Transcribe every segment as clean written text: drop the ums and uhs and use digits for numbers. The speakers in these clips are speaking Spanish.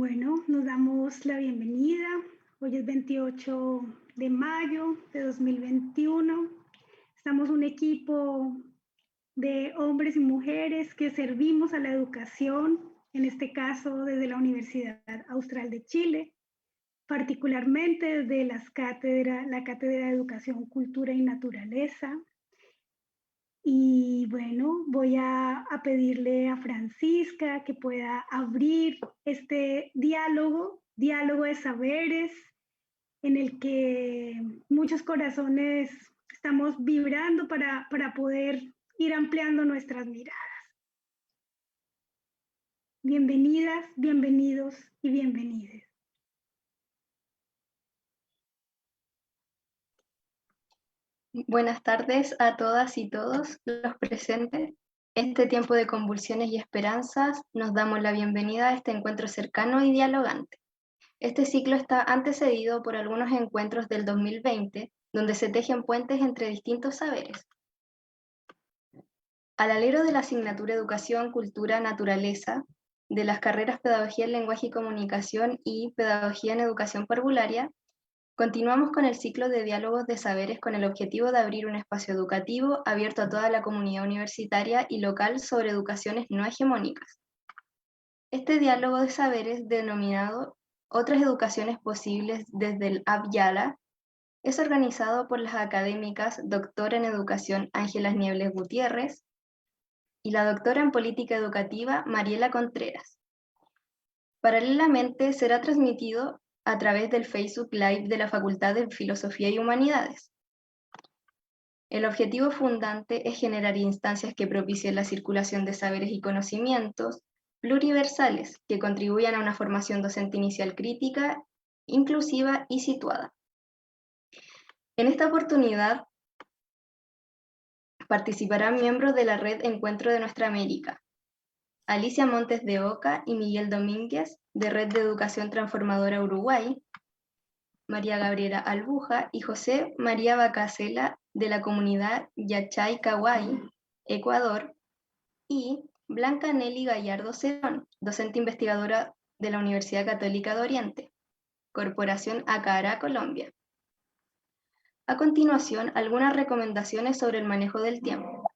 Bueno, nos damos la bienvenida. Hoy es 28 de mayo de 2021. Estamos un equipo de hombres y mujeres que servimos a la educación, en este caso desde la Universidad Austral de Chile, particularmente desde la Cátedra de Educación, Cultura y Naturaleza. Y bueno, voy a pedirle a Francisca que pueda abrir este diálogo de saberes en el que muchos corazones estamos vibrando para poder ir ampliando nuestras miradas. Bienvenidas, bienvenidos y bienvenides. Buenas tardes a todas y todos los presentes. Este tiempo de convulsiones y esperanzas nos damos la bienvenida a este encuentro cercano y dialogante. Este ciclo está antecedido por algunos encuentros del 2020, donde se tejen puentes entre distintos saberes. Al alero de la asignatura Educación, Cultura, Naturaleza, de las carreras Pedagogía en Lenguaje y Comunicación y Pedagogía en Educación Parvularia, continuamos con el ciclo de diálogos de saberes con el objetivo de abrir un espacio educativo abierto a toda la comunidad universitaria y local sobre educaciones no hegemónicas. Este diálogo de saberes, denominado Otras Educaciones Posibles desde el Abyala, es organizado por las académicas doctora en Educación Ángelas Niebles Gutiérrez y la doctora en Política Educativa Mariela Contreras. Paralelamente será transmitido a través del Facebook Live de la Facultad de Filosofía y Humanidades. El objetivo fundante es generar instancias que propicien la circulación de saberes y conocimientos pluriversales que contribuyan a una formación docente inicial crítica, inclusiva y situada. En esta oportunidad participarán miembros de la red Encuentro de Nuestra América, Alicia Montes de Oca y Miguel Domínguez, de Red de Educación Transformadora Uruguay, María Gabriela Albuja y José María Bacasela, de la comunidad Yachay Kawai, Ecuador, y Blanca Nelly Gallardo Cerón, docente investigadora de la Universidad Católica de Oriente, Corporación Acará, Colombia. A continuación, algunas recomendaciones sobre el manejo del tiempo.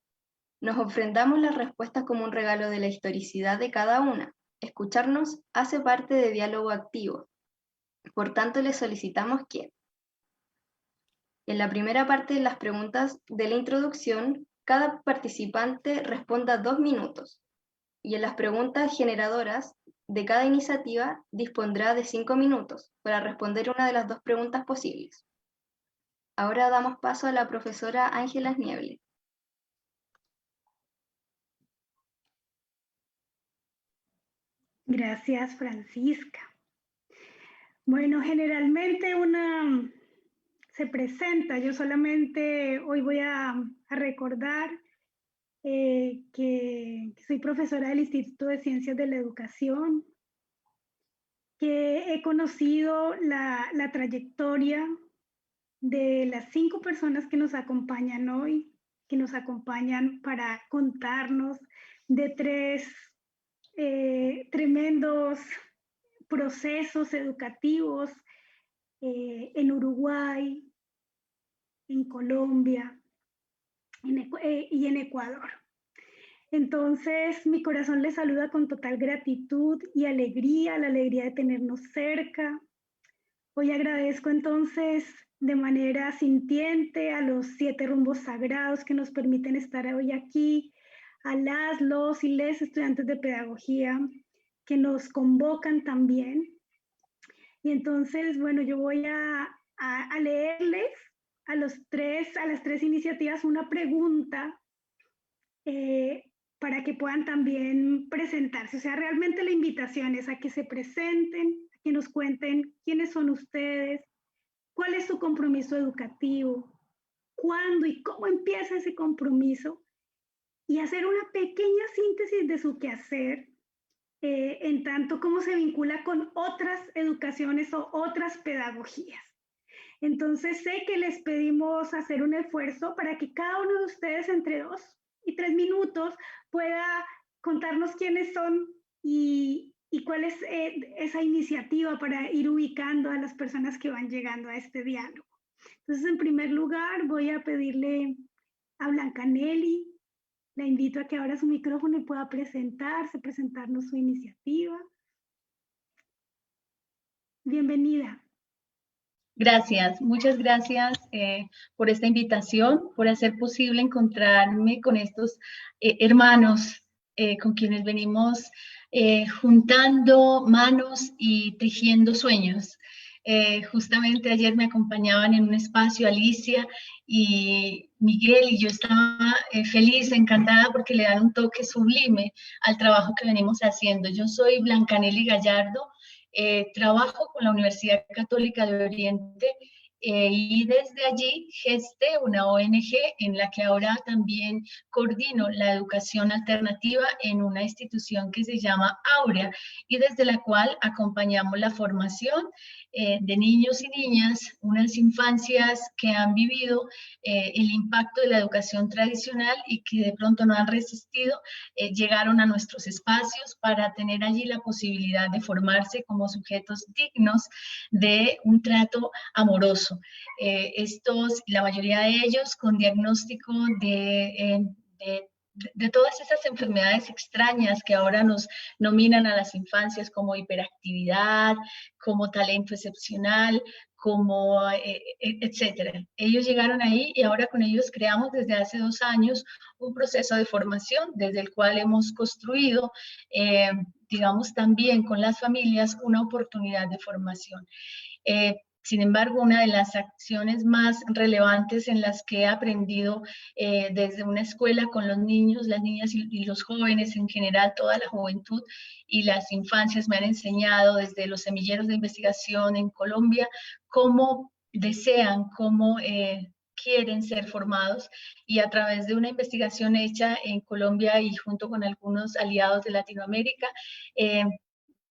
Nos ofrendamos las respuestas como un regalo de la historicidad de cada una. Escucharnos hace parte de diálogo activo. Por tanto, les solicitamos que, en la primera parte de las preguntas de la introducción, cada participante responda 2 minutos, y en las preguntas generadoras de cada iniciativa dispondrá de 5 minutos para responder una de las 2 preguntas posibles. Ahora damos paso a la profesora Ángelas Niebles. Gracias, Francisca. Bueno, generalmente se presenta, yo solamente hoy voy a recordar que soy profesora del Instituto de Ciencias de la Educación, que he conocido la trayectoria de las 5 personas que nos acompañan hoy, que nos acompañan para contarnos de 3 tremendos procesos educativos en Uruguay, en Colombia y en Ecuador. Entonces, mi corazón les saluda con total gratitud y alegría, la alegría de tenernos cerca. Hoy agradezco entonces de manera sintiente a los 7 rumbos sagrados que nos permiten estar hoy aquí, a los y les estudiantes de pedagogía que nos convocan también. Y entonces, bueno, yo voy a leerles a las 3 iniciativas una pregunta para que puedan también presentarse. O sea, realmente la invitación es a que se presenten, a que nos cuenten quiénes son ustedes, cuál es su compromiso educativo, cuándo y cómo empieza ese compromiso y hacer una pequeña síntesis de su quehacer, en tanto cómo se vincula con otras educaciones o otras pedagogías. Entonces sé que les pedimos hacer un esfuerzo para que cada uno de ustedes entre 2 y 3 minutos pueda contarnos quiénes son y y cuál es esa iniciativa para ir ubicando a las personas que van llegando a este diálogo. Entonces, en primer lugar, voy a pedirle a Blanca Nelly, la invito a que abra su micrófono y pueda presentarnos su iniciativa. Bienvenida. Gracias, muchas gracias por esta invitación, por hacer posible encontrarme con estos hermanos con quienes venimos juntando manos y tejiendo sueños. Justamente ayer me acompañaban en un espacio Alicia y Miguel, y yo estaba feliz, encantada, porque le dan un toque sublime al trabajo que venimos haciendo. Yo soy Blanca Nelly Gallardo. Trabajo con la Universidad Católica de Oriente y desde allí gesté una ONG en la que ahora también coordino la educación alternativa en una institución que se llama Aurea, y desde la cual acompañamos la formación de niños y niñas, unas infancias que han vivido el impacto de la educación tradicional y que de pronto no han resistido, llegaron a nuestros espacios para tener allí la posibilidad de formarse como sujetos dignos de un trato amoroso. La mayoría de ellos con diagnóstico de todas esas enfermedades extrañas que ahora nos nominan a las infancias, como hiperactividad, como talento excepcional, como etcétera. Ellos llegaron ahí y ahora con ellos creamos desde hace 2 años un proceso de formación desde el cual hemos construido, digamos, también con las familias una oportunidad de formación. Sin embargo, una de las acciones más relevantes en las que he aprendido desde una escuela con los niños, las niñas y los jóvenes en general, toda la juventud y las infancias, me han enseñado desde los semilleros de investigación en Colombia cómo desean, cómo quieren ser formados, y a través de una investigación hecha en Colombia y junto con algunos aliados de Latinoamérica,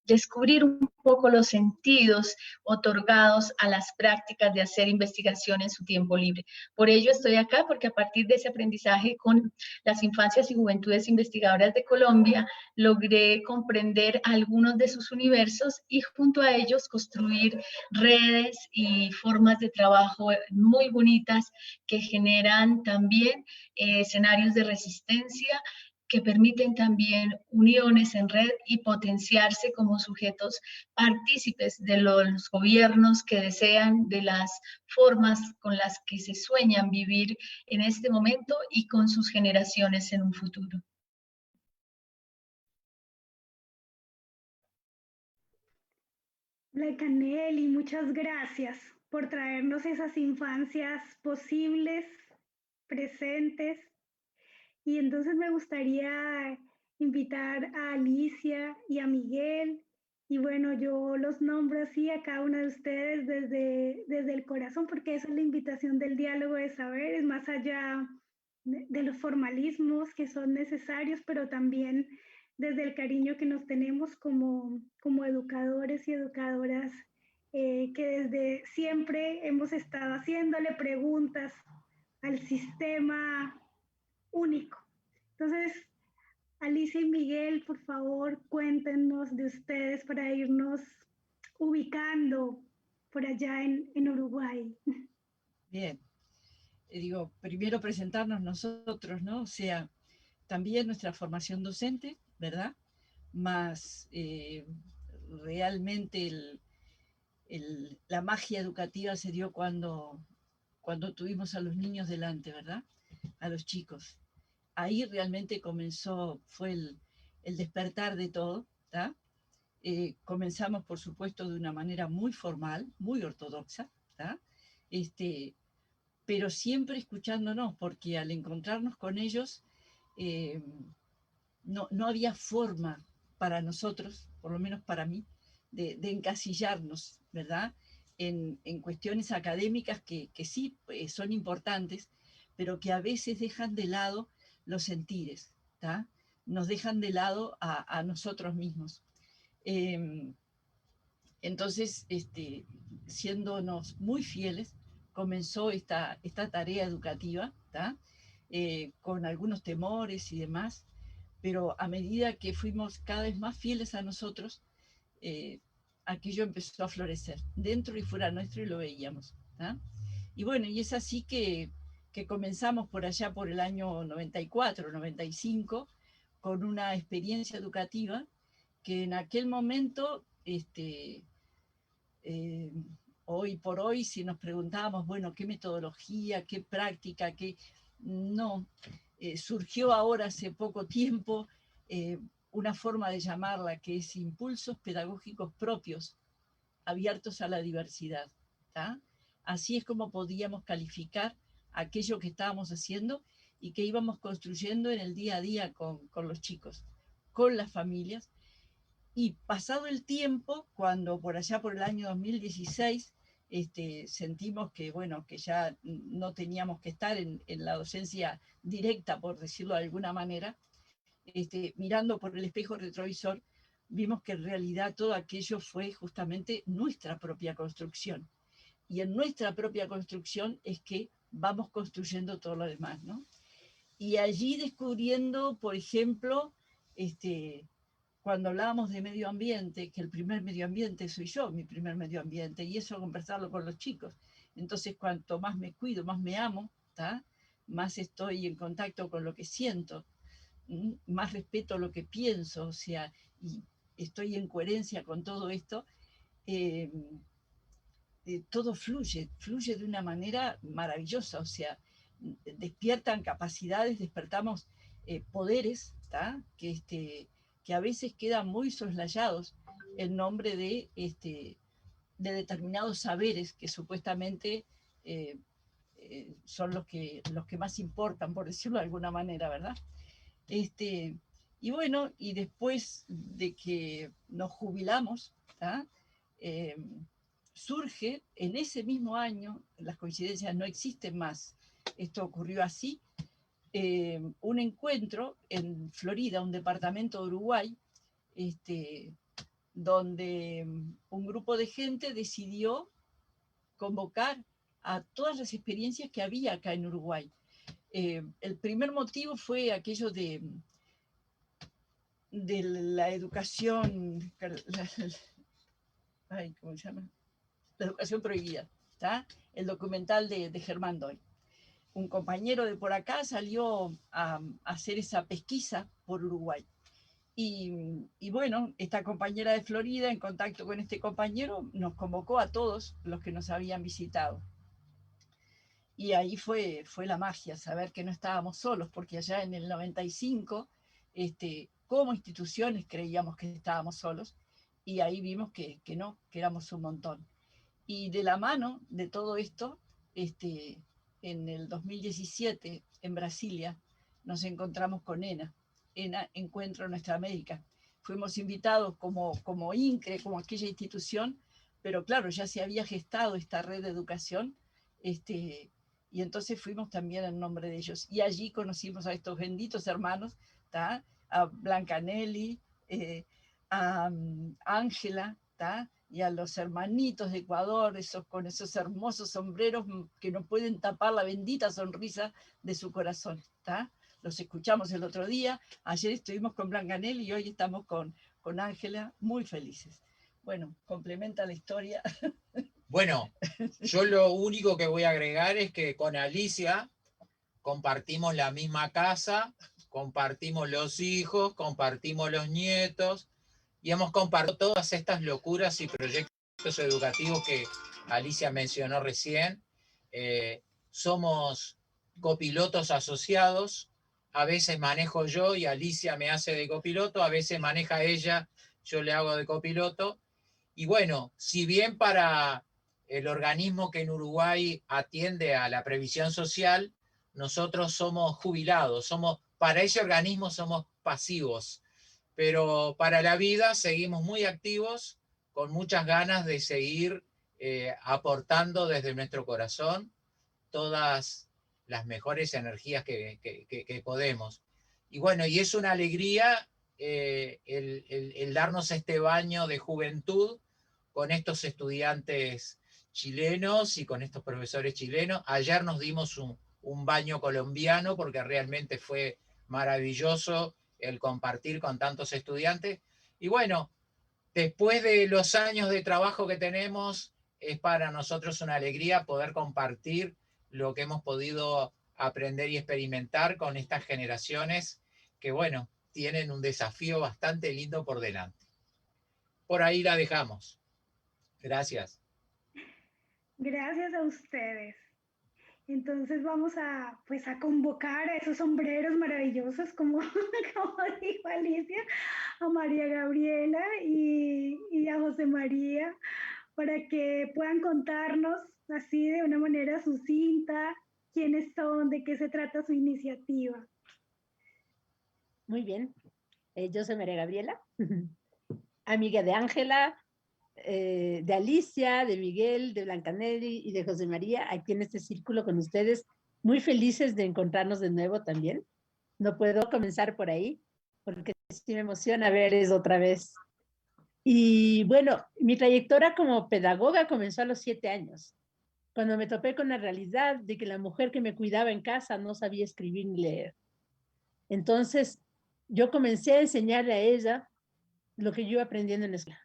descubrir un poco los sentidos otorgados a las prácticas de hacer investigación en su tiempo libre. Por ello estoy acá, porque a partir de ese aprendizaje con las infancias y juventudes investigadoras de Colombia, logré comprender algunos de sus universos y junto a ellos construir redes y formas de trabajo muy bonitas que generan también escenarios de resistencia, que permiten también uniones en red y potenciarse como sujetos partícipes de los gobiernos que desean, de las formas con las que se sueñan vivir en este momento y con sus generaciones en un futuro. Blanca Nelly, muchas gracias por traernos esas infancias posibles, presentes. Y entonces me gustaría invitar a Alicia y a Miguel. Y bueno, yo los nombro así a cada uno de ustedes desde el corazón, porque esa es la invitación del diálogo de saber, es más allá de los formalismos que son necesarios, pero también desde el cariño que nos tenemos como educadores y educadoras, que desde siempre hemos estado haciéndole preguntas al sistema único. Entonces, Alicia y Miguel, por favor, cuéntenos de ustedes para irnos ubicando por allá en Uruguay. Bien, digo, primero presentarnos nosotros, ¿no? O sea, también nuestra formación docente, ¿verdad? Más realmente la magia educativa se dio cuando tuvimos a los niños delante, ¿verdad? A los chicos. Ahí realmente fue el despertar de todo, ¿tá? Comenzamos, por supuesto, de una manera muy formal, muy ortodoxa, ¿tá? Pero siempre escuchándonos, porque al encontrarnos con ellos, no había forma para nosotros, por lo menos para mí, de encasillarnos, ¿verdad? En cuestiones académicas que sí son importantes, pero que a veces dejan de lado los sentires, ¿tá? Nos dejan de lado a nosotros mismos. Entonces, siéndonos muy fieles, comenzó esta tarea educativa, ¿tá? Con algunos temores y demás, pero a medida que fuimos cada vez más fieles a nosotros, aquello empezó a florecer, dentro y fuera nuestro, y lo veíamos. ¿Ah? Y bueno, y es así que comenzamos por allá por el año 94, 95, con una experiencia educativa que en aquel momento, hoy por hoy, si nos preguntábamos, bueno, ¿qué metodología, qué práctica, qué...? No, surgió ahora hace poco tiempo una forma de llamarla, que es impulsos pedagógicos propios, abiertos a la diversidad. ¿Tá? Así es como podíamos calificar aquello que estábamos haciendo y que íbamos construyendo en el día a día con los chicos, con las familias. Y pasado el tiempo, cuando por allá por el año 2016 sentimos que, bueno, que ya no teníamos que estar en la docencia directa, por decirlo de alguna manera, mirando por el espejo retrovisor, vimos que en realidad todo aquello fue justamente nuestra propia construcción. Y en nuestra propia construcción es que vamos construyendo todo lo demás, ¿no? Y allí descubriendo, por ejemplo, cuando hablábamos de medio ambiente, que el primer medio ambiente soy yo, mi primer medio ambiente, y eso conversarlo con los chicos. Entonces, cuanto más me cuido, más me amo, ¿tá? Más estoy en contacto con lo que siento, más respeto lo que pienso, o sea, y estoy en coherencia con todo esto, todo fluye de una manera maravillosa, o sea, despiertan capacidades, despertamos poderes, ¿tá? Que a veces quedan muy soslayados en nombre de determinados saberes que supuestamente son los que más importan, por decirlo de alguna manera, ¿verdad? Y bueno, y después de que nos jubilamos, ¿tá? Surge en ese mismo año, las coincidencias no existen más, esto ocurrió así, un encuentro en Florida, un departamento de Uruguay, donde un grupo de gente decidió convocar a todas las experiencias que había acá en Uruguay. El primer motivo fue aquello de la educación, ¿cómo se llama? La educación prohibida, ¿tá? El documental de Germán Doy. Un compañero de por acá salió a hacer esa pesquisa por Uruguay. Y bueno, esta compañera de Florida, en contacto con este compañero, nos convocó a todos los que nos habían visitado. Y ahí fue la magia, saber que no estábamos solos, porque allá en el 95, como instituciones creíamos que estábamos solos, y ahí vimos que no, que éramos un montón. Y de la mano de todo esto, en el 2017, en Brasilia, nos encontramos con ENA, Encuentro Nuestra América. Fuimos invitados como INCRE, como aquella institución, pero claro, ya se había gestado esta red de educación, y entonces fuimos también en nombre de ellos. Y allí conocimos a estos benditos hermanos, ¿tá? A Blanca Nelly, a Ángela, ¿tá? Y a los hermanitos de Ecuador, con esos hermosos sombreros que no pueden tapar la bendita sonrisa de su corazón, ¿tá? Los escuchamos el otro día, ayer estuvimos con Blanca Nelly y hoy estamos con Ángela, muy felices. Bueno, complementa la historia. Bueno, yo lo único que voy a agregar es que con Alicia compartimos la misma casa, compartimos los hijos, compartimos los nietos y hemos compartido todas estas locuras y proyectos educativos que Alicia mencionó recién. Somos copilotos asociados, a veces manejo yo y Alicia me hace de copiloto, a veces maneja ella, yo le hago de copiloto. Y bueno, si bien para el organismo que en Uruguay atiende a la previsión social, nosotros somos jubilados, para ese organismo somos pasivos, pero para la vida seguimos muy activos, con muchas ganas de seguir aportando desde nuestro corazón todas las mejores energías que podemos. Y bueno, y es una alegría el darnos este baño de juventud con estos estudiantes chilenos y con estos profesores chilenos. Ayer nos dimos un baño colombiano porque realmente fue maravilloso el compartir con tantos estudiantes. Y bueno, después de los años de trabajo que tenemos, es para nosotros una alegría poder compartir lo que hemos podido aprender y experimentar con estas generaciones que, bueno, tienen un desafío bastante lindo por delante. Por ahí la dejamos. Gracias. Gracias a ustedes. Entonces vamos a, pues, a convocar a esos sombreros maravillosos, como, como dijo Alicia, a María Gabriela y a José María, para que puedan contarnos así de una manera sucinta quiénes son, de qué se trata su iniciativa. Muy bien. Yo soy María Gabriela, amiga de Ángela, de Alicia, de Miguel, de Blancanelli y de José María, aquí en este círculo con ustedes, muy felices de encontrarnos de nuevo también. No puedo comenzar por ahí, porque sí me emociona verles otra vez. Y bueno, mi trayectoria como pedagoga comenzó a los 7 años, cuando me topé con la realidad de que la mujer que me cuidaba en casa no sabía escribir ni leer. Entonces, yo comencé a enseñarle a ella lo que yo iba aprendiendo en la escuela.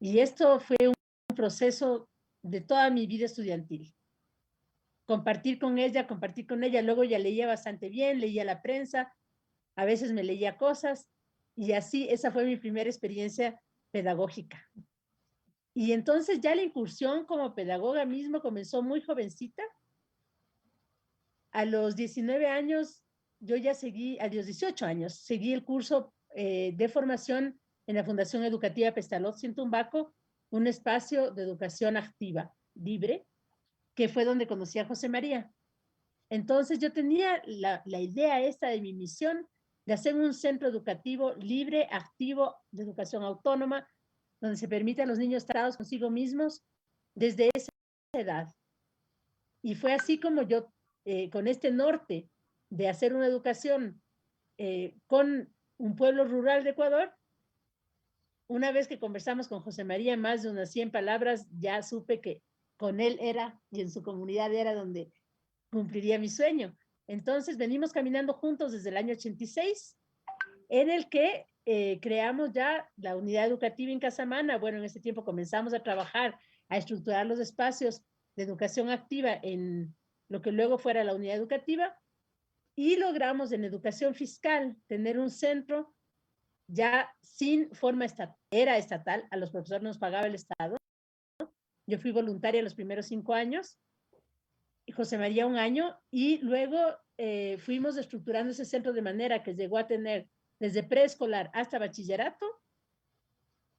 Y esto fue un proceso de toda mi vida estudiantil. Compartir con ella, luego ya leía bastante bien, leía la prensa, a veces me leía cosas, y así esa fue mi primera experiencia pedagógica. Y entonces ya la incursión como pedagoga mismo comenzó muy jovencita. A los 19 años, yo ya seguí, a los 18 años, seguí el curso de formación en la Fundación Educativa Pestalozzi en Tumbaco, un espacio de educación activa, libre, que fue donde conocí a José María. Entonces yo tenía la idea esta de mi misión de hacer un centro educativo libre, activo, de educación autónoma, donde se permite a los niños tratados consigo mismos desde esa edad. Y fue así como yo, con este norte de hacer una educación con un pueblo rural de Ecuador, una vez que conversamos con José María, más de unas 100 palabras, ya supe que con él era, y en su comunidad era donde cumpliría mi sueño. Entonces venimos caminando juntos desde el año 86, en el que creamos ya la unidad educativa en Casamana. Bueno, en ese tiempo comenzamos a trabajar, a estructurar los espacios de educación activa en lo que luego fuera la unidad educativa, y logramos en educación fiscal tener un centro ya sin forma estatal, era estatal, a los profesores nos pagaba el Estado. Yo fui voluntaria los primeros 5 años, y José María 1 año, y luego fuimos estructurando ese centro de manera que llegó a tener desde preescolar hasta bachillerato,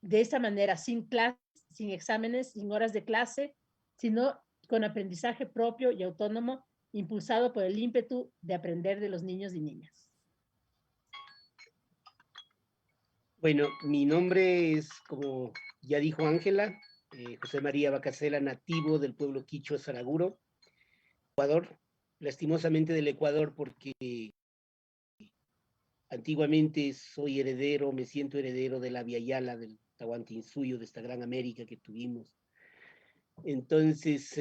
de esta manera, sin clases, sin exámenes, sin horas de clase, sino con aprendizaje propio y autónomo, impulsado por el ímpetu de aprender de los niños y niñas. Bueno, mi nombre es, como ya dijo Ángela, José María Bacasela, nativo del pueblo quichua Saraguro, Ecuador, lastimosamente del Ecuador, porque antiguamente soy heredero, me siento heredero de la Via Yala, del Tahuantinsuyo, de esta gran América que tuvimos. Entonces,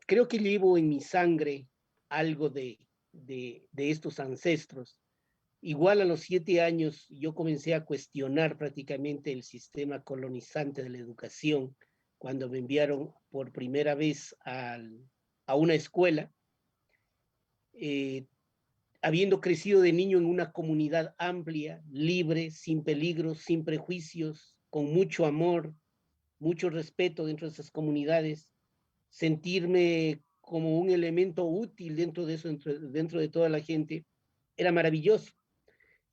creo que llevo en mi sangre algo de estos ancestros. Igual a los 7 años yo comencé a cuestionar prácticamente el sistema colonizante de la educación cuando me enviaron por primera vez a una escuela, habiendo crecido de niño en una comunidad amplia, libre, sin peligros, sin prejuicios, con mucho amor, mucho respeto dentro de esas comunidades, sentirme como un elemento útil dentro de eso, dentro de toda la gente, era maravilloso.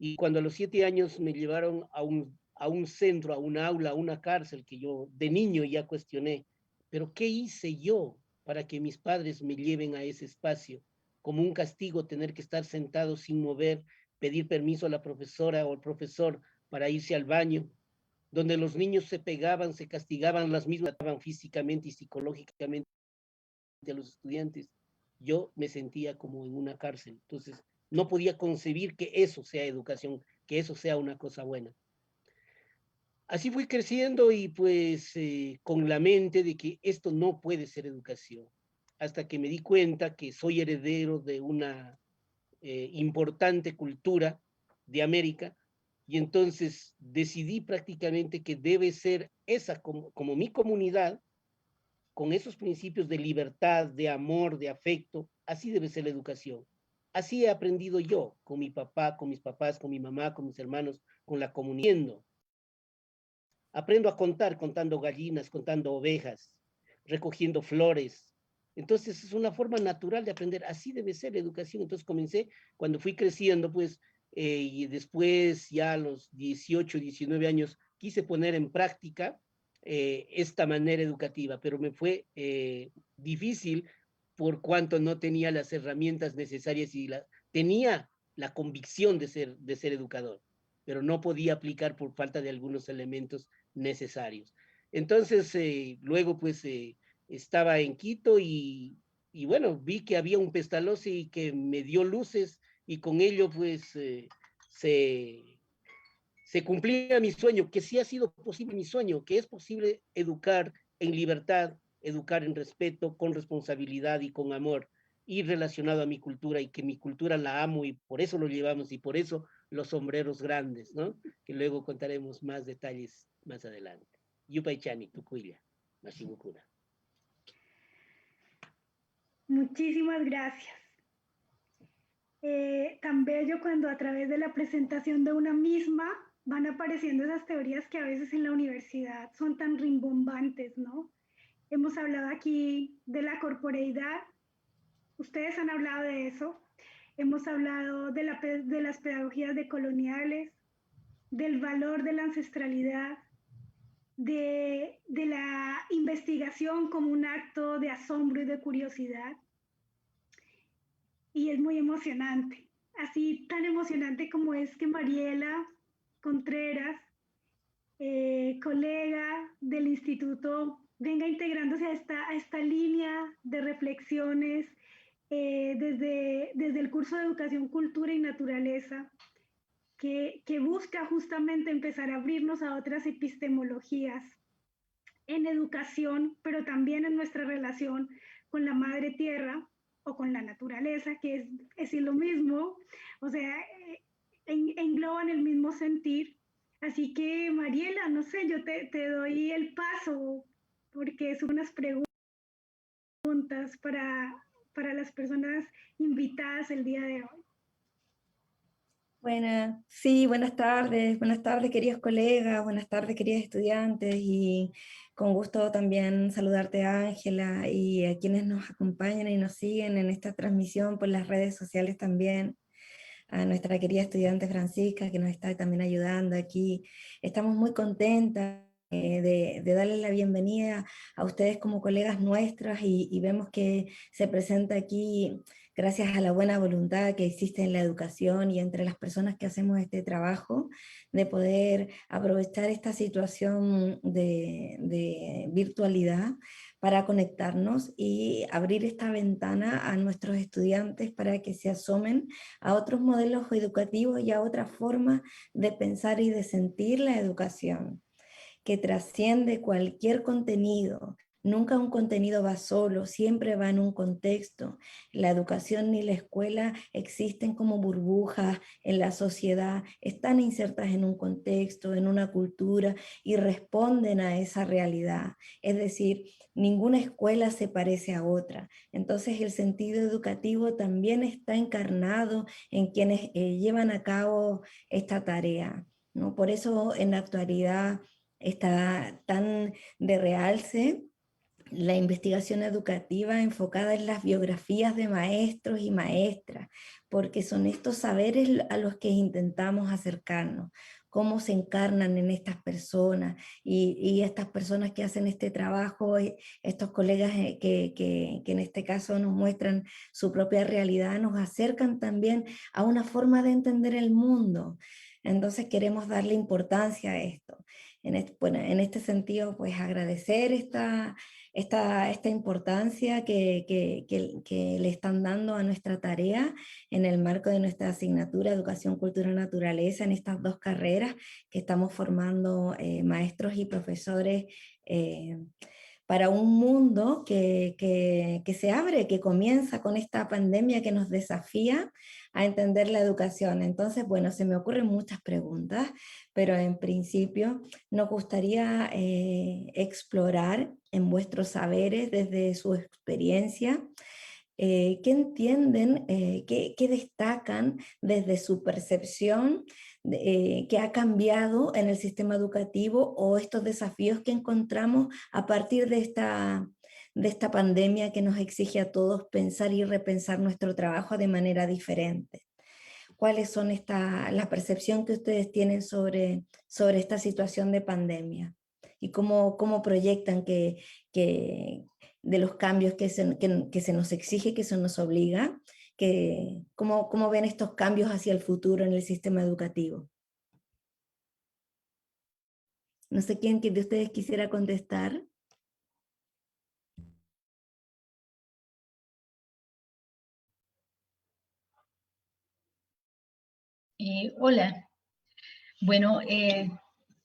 Y cuando a los 7 años me llevaron a un centro, a un aula, a una cárcel, que yo de niño ya cuestioné, pero ¿qué hice yo para que mis padres me lleven a ese espacio? Como un castigo tener que estar sentado sin mover, pedir permiso a la profesora o al profesor para irse al baño, donde los niños se pegaban, se castigaban, las mismas físicamente y psicológicamente a los estudiantes. Yo me sentía como en una cárcel. Entonces, no podía concebir que eso sea educación, que eso sea una cosa buena. Así fui creciendo y pues con la mente de que esto no puede ser educación, hasta que me di cuenta que soy heredero de una importante cultura de América, Y entonces decidí prácticamente que debe ser esa como mi comunidad, con esos principios de libertad, de amor, de afecto, así debe ser la educación. Así he aprendido yo, con mi papá, con mis papás, con mi mamá, con mis hermanos, con la comunidad. Aprendo a contar, contando gallinas, contando ovejas, recogiendo flores. Entonces es una forma natural de aprender. Así debe ser la educación. Entonces comencé, cuando fui creciendo, pues, y después ya a los 18, 19 años, quise poner en práctica esta manera educativa, pero me fue difícil por cuanto no tenía las herramientas necesarias y tenía la convicción de ser educador, pero no podía aplicar por falta de algunos elementos necesarios. Entonces, luego pues estaba en Quito y bueno, vi que había un Pestalozzi y que me dio luces y con ello pues se cumplía mi sueño, que sí ha sido posible mi sueño, que es posible educar en libertad, educar en respeto, con responsabilidad y con amor, y relacionado a mi cultura, y que mi cultura la amo y por eso lo llevamos y por eso los sombreros grandes, ¿no? Que luego contaremos más detalles más adelante. Yupaychani, Tucuilla, Mashibukura. Muchísimas gracias. Tan bello cuando a través de la presentación de una misma van apareciendo esas teorías que a veces en la universidad son tan rimbombantes, ¿no? Hemos hablado aquí de la corporeidad, ustedes han hablado de eso, hemos hablado de las pedagogías decoloniales, del valor de la ancestralidad, de la investigación como un acto de asombro y de curiosidad. Y es muy emocionante, así tan emocionante como es que Mariela Contreras, colega del instituto, venga integrándose a esta línea de reflexiones desde el curso de Educación, Cultura y Naturaleza, que busca justamente empezar a abrirnos a otras epistemologías en educación, pero también en nuestra relación con la madre tierra o con la naturaleza, que es lo mismo, o sea, engloban el mismo sentir. Así que, Mariela, no sé, yo te doy el paso, porque son unas preguntas para las personas invitadas el día de hoy. Buenas, sí, buenas tardes queridos colegas, buenas tardes queridos estudiantes y con gusto también saludarte Ángela y a quienes nos acompañan y nos siguen en esta transmisión por las redes sociales también, a nuestra querida estudiante Francisca que nos está también ayudando aquí. Estamos muy contentas de darles la bienvenida a ustedes como colegas nuestras y vemos que se presenta aquí gracias a la buena voluntad que existe en la educación y entre las personas que hacemos este trabajo, de poder aprovechar esta situación de virtualidad para conectarnos y abrir esta ventana a nuestros estudiantes para que se asomen a otros modelos educativos y a otra forma de pensar y de sentir la educación, que trasciende cualquier contenido. Nunca un contenido va solo, siempre va en un contexto. La educación ni la escuela existen como burbujas en la sociedad, están insertas en un contexto, en una cultura y responden a esa realidad. Es decir, ninguna escuela se parece a otra. Entonces el sentido educativo también está encarnado en quienes llevan a cabo esta tarea, ¿no? Por eso en la actualidad está tan de realce la investigación educativa enfocada en las biografías de maestros y maestras, porque son estos saberes a los que intentamos acercarnos, cómo se encarnan en estas personas y estas personas que hacen este trabajo, estos colegas que en este caso nos muestran su propia realidad, nos acercan también a una forma de entender el mundo. Entonces queremos darle importancia a esto. En este sentido, pues agradecer esta importancia que le están dando a nuestra tarea en el marco de nuestra asignatura Educación, Cultura y Naturaleza, en estas dos carreras que estamos formando maestros y profesores para un mundo que se abre, que comienza con esta pandemia que nos desafía a entender la educación. Entonces, bueno, se me ocurren muchas preguntas, pero en principio nos gustaría explorar en vuestros saberes, desde su experiencia, qué entienden, qué destacan desde su percepción, qué ha cambiado en el sistema educativo, o estos desafíos que encontramos a partir de esta pandemia que nos exige a todos pensar y repensar nuestro trabajo de manera diferente. ¿Cuáles son la percepción que ustedes tienen sobre esta situación de pandemia? ¿Y cómo proyectan de los cambios que se nos exige, que se nos obliga, cómo ven estos cambios hacia el futuro en el sistema educativo? No sé quién de ustedes quisiera contestar. Hola. Bueno,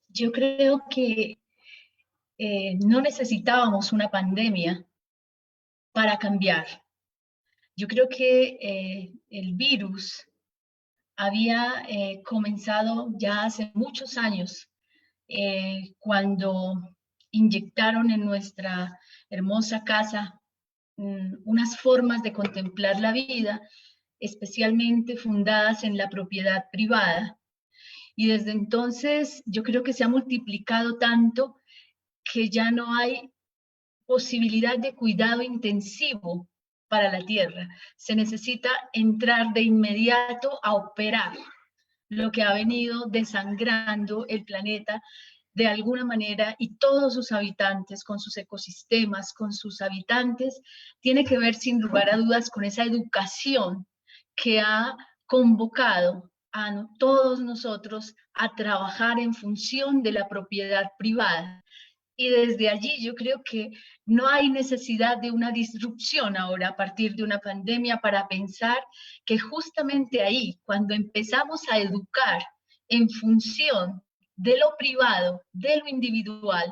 yo creo que no necesitábamos una pandemia para cambiar. Yo creo que el virus había comenzado ya hace muchos años, cuando inyectaron en nuestra hermosa casa unas formas de contemplar la vida, especialmente fundadas en la propiedad privada. Y desde entonces yo creo que se ha multiplicado tanto que ya no hay posibilidad de cuidado intensivo para la tierra. Se necesita entrar de inmediato a operar lo que ha venido desangrando el planeta de alguna manera, y todos sus habitantes, con sus ecosistemas, con sus habitantes, tiene que ver sin lugar a dudas con esa educación que ha convocado a todos nosotros a trabajar en función de la propiedad privada. Y desde allí yo creo que no hay necesidad de una disrupción ahora a partir de una pandemia para pensar que justamente ahí, cuando empezamos a educar en función de lo privado, de lo individual,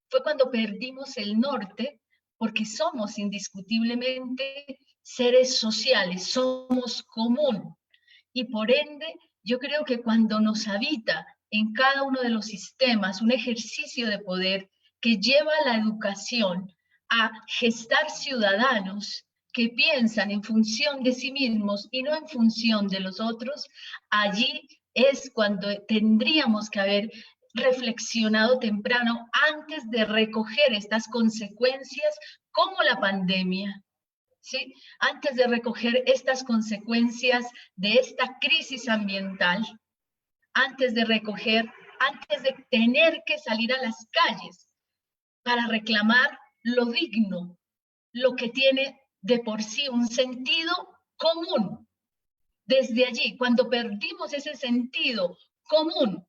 fue cuando perdimos el norte, porque somos indiscutiblemente seres sociales, somos común. Y por ende, yo creo que cuando nos habita en cada uno de los sistemas un ejercicio de poder que lleva a la educación a gestar ciudadanos que piensan en función de sí mismos y no en función de los otros, allí es cuando tendríamos que haber reflexionado temprano antes de recoger estas consecuencias como la pandemia. ¿Sí? Antes de recoger estas consecuencias de esta crisis ambiental, antes de tener que salir a las calles para reclamar lo digno, lo que tiene de por sí un sentido común. Desde allí, cuando perdimos ese sentido común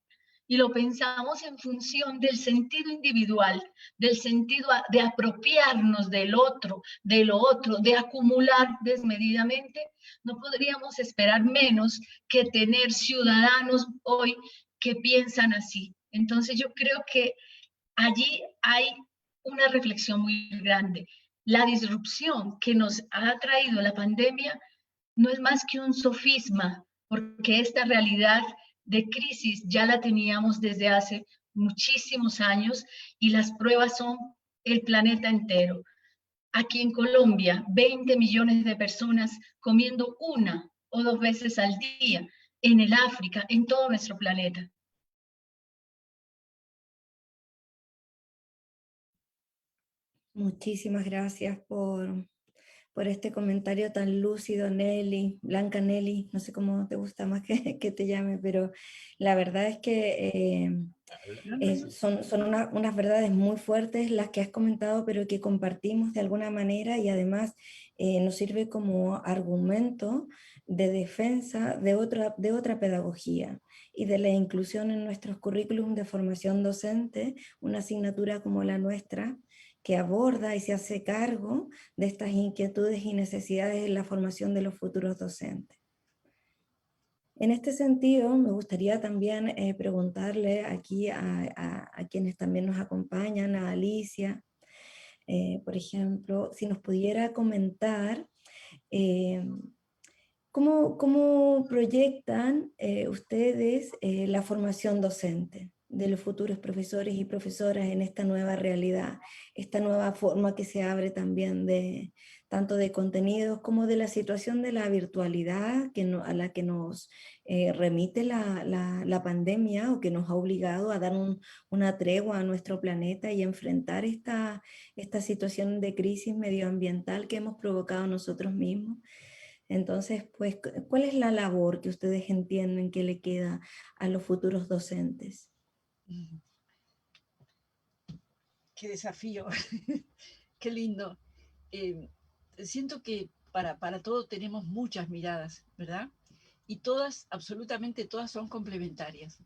y lo pensamos en función del sentido individual, del sentido de apropiarnos del otro, de lo otro, de acumular desmedidamente, no podríamos esperar menos que tener ciudadanos hoy que piensan así. Entonces yo creo que allí hay una reflexión muy grande. La disrupción que nos ha traído la pandemia no es más que un sofisma, porque esta realidad de crisis ya la teníamos desde hace muchísimos años y las pruebas son el planeta entero. Aquí en Colombia, 20 millones de personas comiendo 1 o 2 veces al día. En el África, en todo nuestro planeta. Muchísimas gracias por este comentario tan lúcido, Nelly, Blanca Nelly, no sé cómo te gusta más que te llame, pero la verdad es que son unas verdades muy fuertes las que has comentado, pero que compartimos de alguna manera, y además nos sirve como argumento de defensa de otra pedagogía y de la inclusión en nuestros currículum de formación docente, una asignatura como la nuestra, que aborda y se hace cargo de estas inquietudes y necesidades en la formación de los futuros docentes. En este sentido, me gustaría también preguntarle aquí a quienes también nos acompañan, a Alicia, Por ejemplo, si nos pudiera comentar ¿cómo proyectan ustedes la formación docente de los futuros profesores y profesoras en esta nueva realidad, esta nueva forma que se abre también tanto de contenidos como de la situación de la virtualidad a la que nos remite la pandemia, o que nos ha obligado a dar una tregua a nuestro planeta y enfrentar esta situación de crisis medioambiental que hemos provocado nosotros mismos? Entonces, pues, ¿cuál es la labor que ustedes entienden que le queda a los futuros docentes? Qué desafío, qué lindo. Siento que para todo tenemos muchas miradas, ¿verdad? Y todas, absolutamente todas, son complementarias.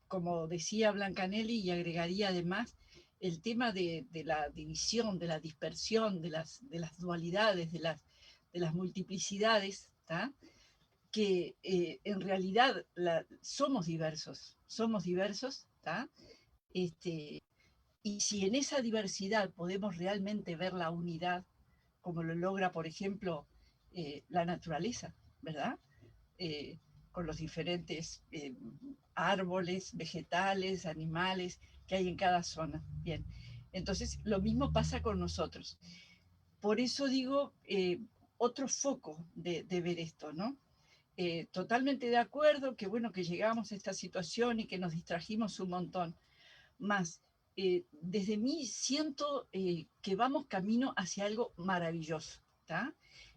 Como decía Blancanelli, y agregaría además el tema de la división, de la dispersión, de las dualidades, de las multiplicidades, ¿tá? Que en realidad somos diversos, ¿tá? Y si en esa diversidad podemos realmente ver la unidad, como lo logra, por ejemplo, la naturaleza, ¿verdad? Con los diferentes árboles, vegetales, animales que hay en cada zona. Bien, entonces lo mismo pasa con nosotros. Por eso digo, otro foco de ver esto, ¿no? Totalmente de acuerdo que bueno que llegamos a esta situación y que nos distrajimos un montón, más desde mí siento que vamos camino hacia algo maravilloso, ¿tá?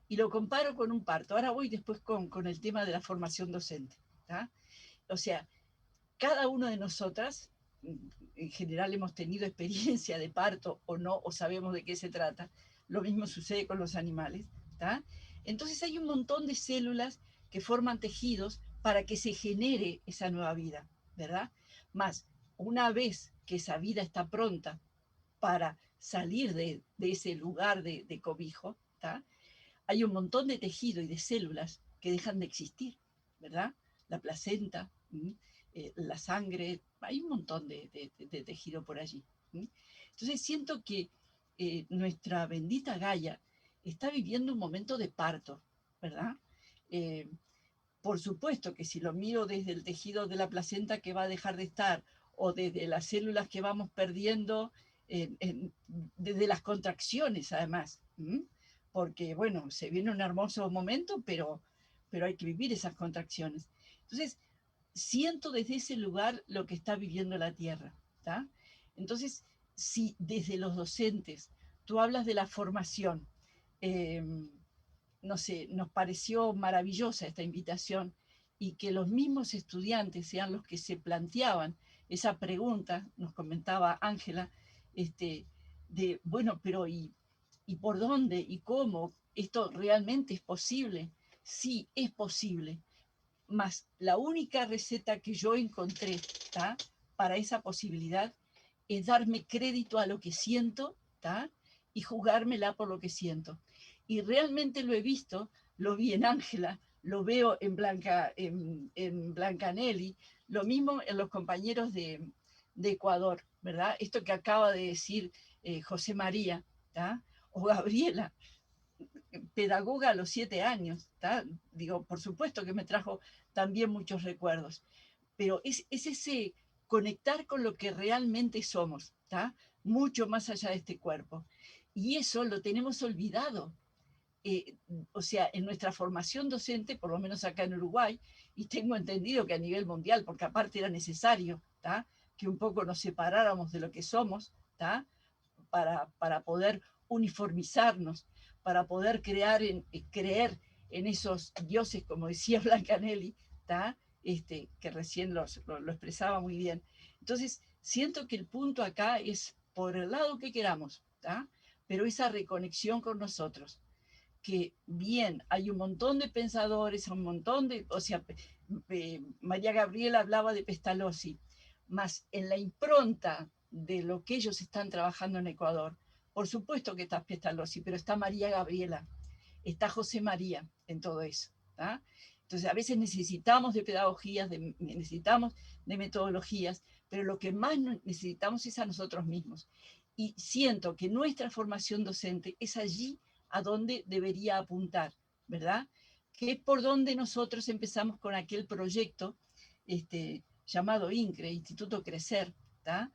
Y lo comparo con un parto. Ahora voy después con el tema de la formación docente, ¿tá? O sea, cada una de nosotras, en general hemos tenido experiencia de parto o no, o sabemos de qué se trata. Lo mismo sucede con los animales, ¿tá? Entonces hay un montón de células que forman tejidos para que se genere esa nueva vida, ¿verdad? Más, una vez que esa vida está pronta para salir de ese lugar de cobijo, ¿tá? Hay un montón de tejido y de células que dejan de existir, ¿verdad? La placenta, la sangre, hay un montón de tejido por allí. Entonces siento que nuestra bendita Gaia está viviendo un momento de parto, ¿verdad? Por supuesto que si lo miro desde el tejido de la placenta que va a dejar de estar, o desde las células que vamos perdiendo, desde las contracciones además, porque bueno, se viene un hermoso momento, pero hay que vivir esas contracciones. Entonces, siento desde ese lugar lo que está viviendo la Tierra, ¿tá? Entonces, si desde los docentes tú hablas de la formación, no sé, nos pareció maravillosa esta invitación, y que los mismos estudiantes sean los que se planteaban esa pregunta, nos comentaba Ángela, de, bueno, pero ¿y por dónde? ¿Y cómo? ¿Esto realmente es posible? Sí, es posible. Mas la única receta que yo encontré, ¿tá?, para esa posibilidad es darme crédito a lo que siento, ¿tá?, y jugármela por lo que siento. Y realmente lo he visto, lo vi en Ángela, lo veo en Blancanelli, lo mismo en los compañeros de Ecuador, ¿verdad? Esto que acaba de decir José María, ¿tá?, o Gabriela, pedagoga a los 7 años, ¿tá? Digo, por supuesto que me trajo también muchos recuerdos, pero es ese conectar con lo que realmente somos, ¿tá?, mucho más allá de este cuerpo. Y eso lo tenemos olvidado. O sea, en nuestra formación docente, por lo menos acá en Uruguay, y tengo entendido que a nivel mundial, porque aparte era necesario, ¿tá?, que un poco nos separáramos de lo que somos, ¿tá?, para poder uniformizarnos, para poder creer en esos dioses, como decía Blancanelli, ¿tá?, que recién lo expresaba muy bien. Entonces, siento que el punto acá es por el lado que queramos, ¿tá?, pero esa reconexión con nosotros, que bien, hay un montón de pensadores, un montón de, o sea, María Gabriela hablaba de Pestalozzi, más en la impronta de lo que ellos están trabajando en Ecuador, por supuesto que está Pestalozzi, pero está María Gabriela, está José María en todo eso, ¿tá? Entonces a veces necesitamos de pedagogías, necesitamos de metodologías, pero lo que más necesitamos es a nosotros mismos. Y siento que nuestra formación docente es allí a donde debería apuntar, ¿verdad? Que es por donde nosotros empezamos con aquel proyecto llamado INCRE, Instituto Crecer, ¿tá?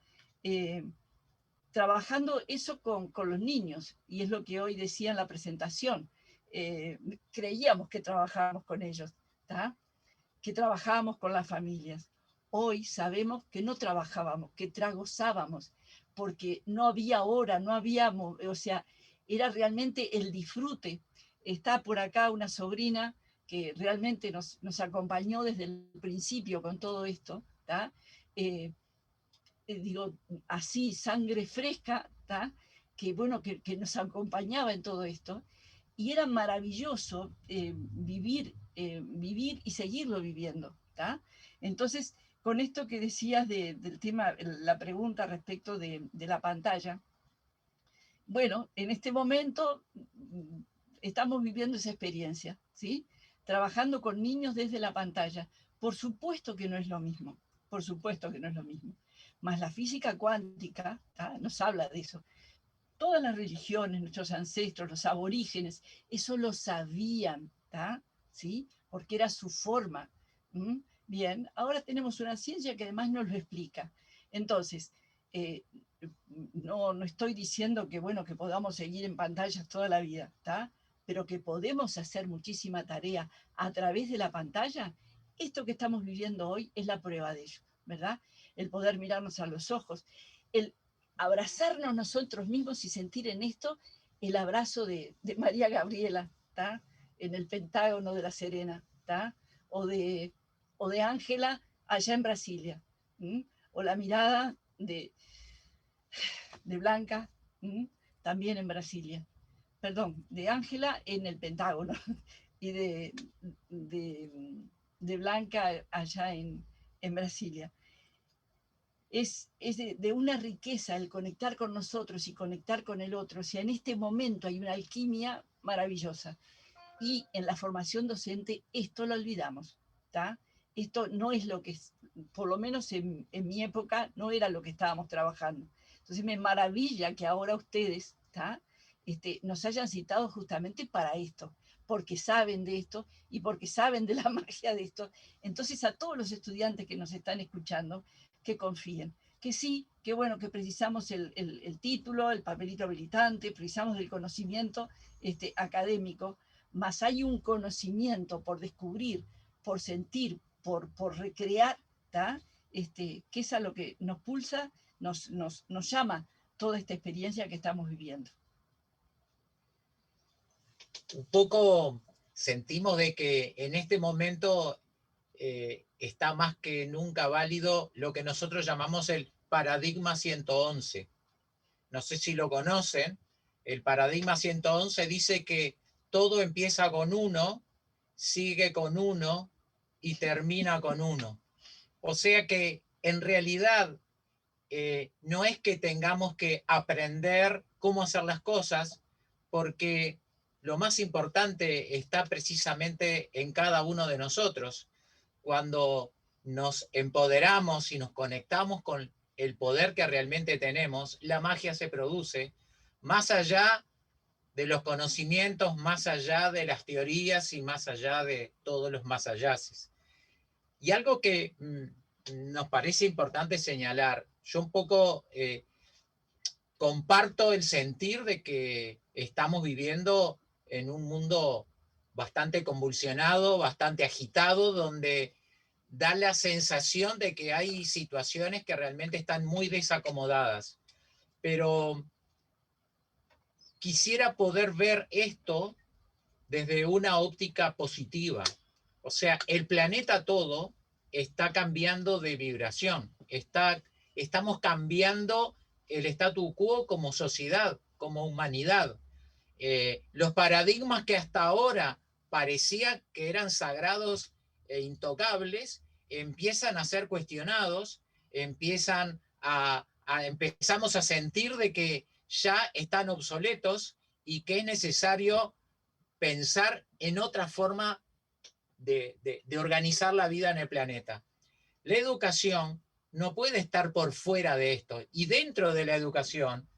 Trabajando eso con los niños, y es lo que hoy decía en la presentación. Creíamos que trabajábamos con ellos, ¿tá? Que trabajábamos con las familias. Hoy sabemos que no trabajábamos, que gozábamos, porque no había hora, no habíamos, o sea, era realmente el disfrute. Está por acá una sobrina que realmente nos acompañó desde el principio con todo esto, ¿tá? Digo, así, sangre fresca, ¿tá? Que bueno, que nos acompañaba en todo esto, y era maravilloso vivir y seguirlo viviendo, ¿tá? Entonces, con esto que decías del tema, la pregunta respecto de la pantalla, bueno, en este momento estamos viviendo esa experiencia, ¿sí? Trabajando con niños desde la pantalla. Por supuesto que no es lo mismo, por supuesto que no es lo mismo. Más la física cuántica, ¿tá? Nos habla de eso. Todas las religiones, nuestros ancestros, los aborígenes, eso lo sabían, ¿tá? ¿Sí? Porque era su forma. Bien, ahora tenemos una ciencia que además nos lo explica. Entonces, no estoy diciendo que, bueno, que podamos seguir en pantallas toda la vida, ¿tá? Pero que podemos hacer muchísima tarea a través de la pantalla. Esto que estamos viviendo hoy es la prueba de ello, ¿verdad? El poder mirarnos a los ojos, el abrazarnos nosotros mismos y sentir en esto el abrazo de María Gabriela, ¿tá? En el Pentágono de La Serena, ¿tá? O de Ángela allá en Brasilia, o la mirada de Blanca, también en Brasilia, perdón, de Ángela en el Pentágono, y de Blanca allá en Brasilia. Es de una riqueza el conectar con nosotros y conectar con el otro. O sea, en este momento hay una alquimia maravillosa. Y en la formación docente esto lo olvidamos, ¿tá? Esto no es lo que, por lo menos en mi época, no era lo que estábamos trabajando. Entonces me maravilla que ahora ustedes, ¿tá? Nos hayan citado justamente para esto, porque saben de esto y porque saben de la magia de esto. Entonces a todos los estudiantes que nos están escuchando, que confíen, que sí, que bueno, que precisamos el título, el papelito habilitante, precisamos del conocimiento académico, más hay un conocimiento por descubrir, por sentir, por recrear, ¿tá? Que es a lo que nos pulsa, nos llama toda esta experiencia que estamos viviendo. Un poco sentimos de que en este momento está más que nunca válido lo que nosotros llamamos el paradigma 111. No sé si lo conocen. El paradigma 111 dice que todo empieza con 1, sigue con 1 y termina con 1. O sea que en realidad no es que tengamos que aprender cómo hacer las cosas, porque lo más importante está precisamente en cada uno de nosotros. Cuando nos empoderamos y nos conectamos con el poder que realmente tenemos, la magia se produce más allá de los conocimientos, más allá de las teorías y más allá de todos los más allases. Y algo que nos parece importante señalar, yo un poco comparto el sentir de que estamos viviendo en un mundo bastante convulsionado, bastante agitado, donde da la sensación de que hay situaciones que realmente están muy desacomodadas. Pero quisiera poder ver esto desde una óptica positiva. O sea, el planeta todo está cambiando de vibración. Estamos cambiando el statu quo como sociedad, como humanidad. Los paradigmas que hasta ahora parecía que eran sagrados e intocables, empiezan a ser cuestionados, empezamos a sentir de que ya están obsoletos y que es necesario pensar en otra forma de organizar la vida en el planeta. La educación no puede estar por fuera de esto, y dentro de la educación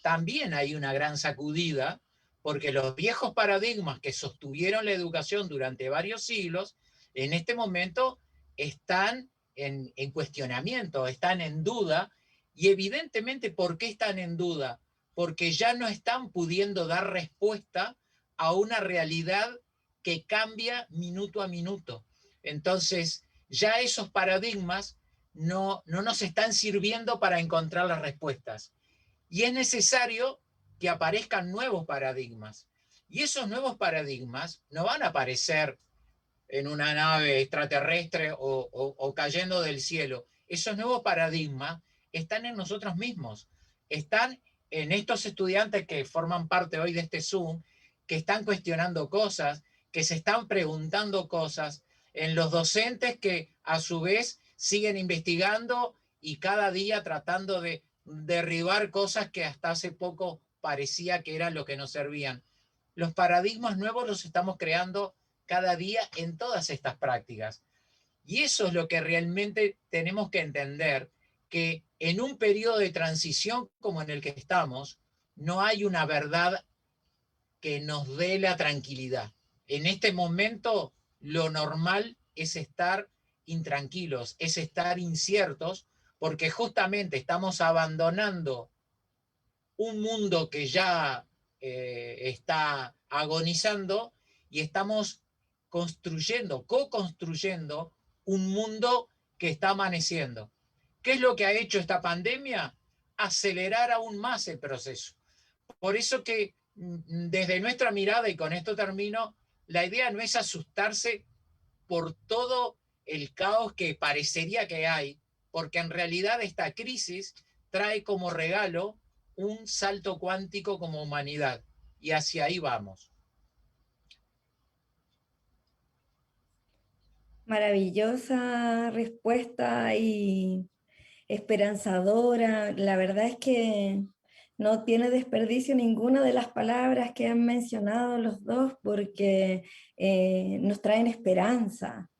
también hay una gran sacudida, porque los viejos paradigmas que sostuvieron la educación durante varios siglos, en este momento están en cuestionamiento, están en duda, y evidentemente, ¿por qué están en duda? Porque ya no están pudiendo dar respuesta a una realidad que cambia minuto a minuto. Entonces, ya esos paradigmas no nos están sirviendo para encontrar las respuestas. Y es necesario que aparezcan nuevos paradigmas. Y esos nuevos paradigmas no van a aparecer en una nave extraterrestre o cayendo del cielo. Esos nuevos paradigmas están en nosotros mismos, están en estos estudiantes que forman parte hoy de este Zoom, que están cuestionando cosas, que se están preguntando cosas, en los docentes que a su vez siguen investigando y cada día tratando de derribar cosas que hasta hace poco parecía que eran lo que nos servían. Los paradigmas nuevos los estamos creando cada día en todas estas prácticas. Y eso es lo que realmente tenemos que entender, que en un periodo de transición como en el que estamos, no hay una verdad que nos dé la tranquilidad. En este momento, lo normal es estar intranquilos, es estar inciertos, porque justamente estamos abandonando un mundo que ya está agonizando y estamos construyendo, co-construyendo un mundo que está amaneciendo. ¿Qué es lo que ha hecho esta pandemia? Acelerar aún más el proceso. Por eso que desde nuestra mirada, y con esto termino, la idea no es asustarse por todo el caos que parecería que hay, porque en realidad esta crisis trae como regalo un salto cuántico como humanidad, y hacia ahí vamos. Maravillosa respuesta y esperanzadora. La verdad es que no tiene desperdicio ninguna de las palabras que han mencionado los dos, porque nos traen esperanza,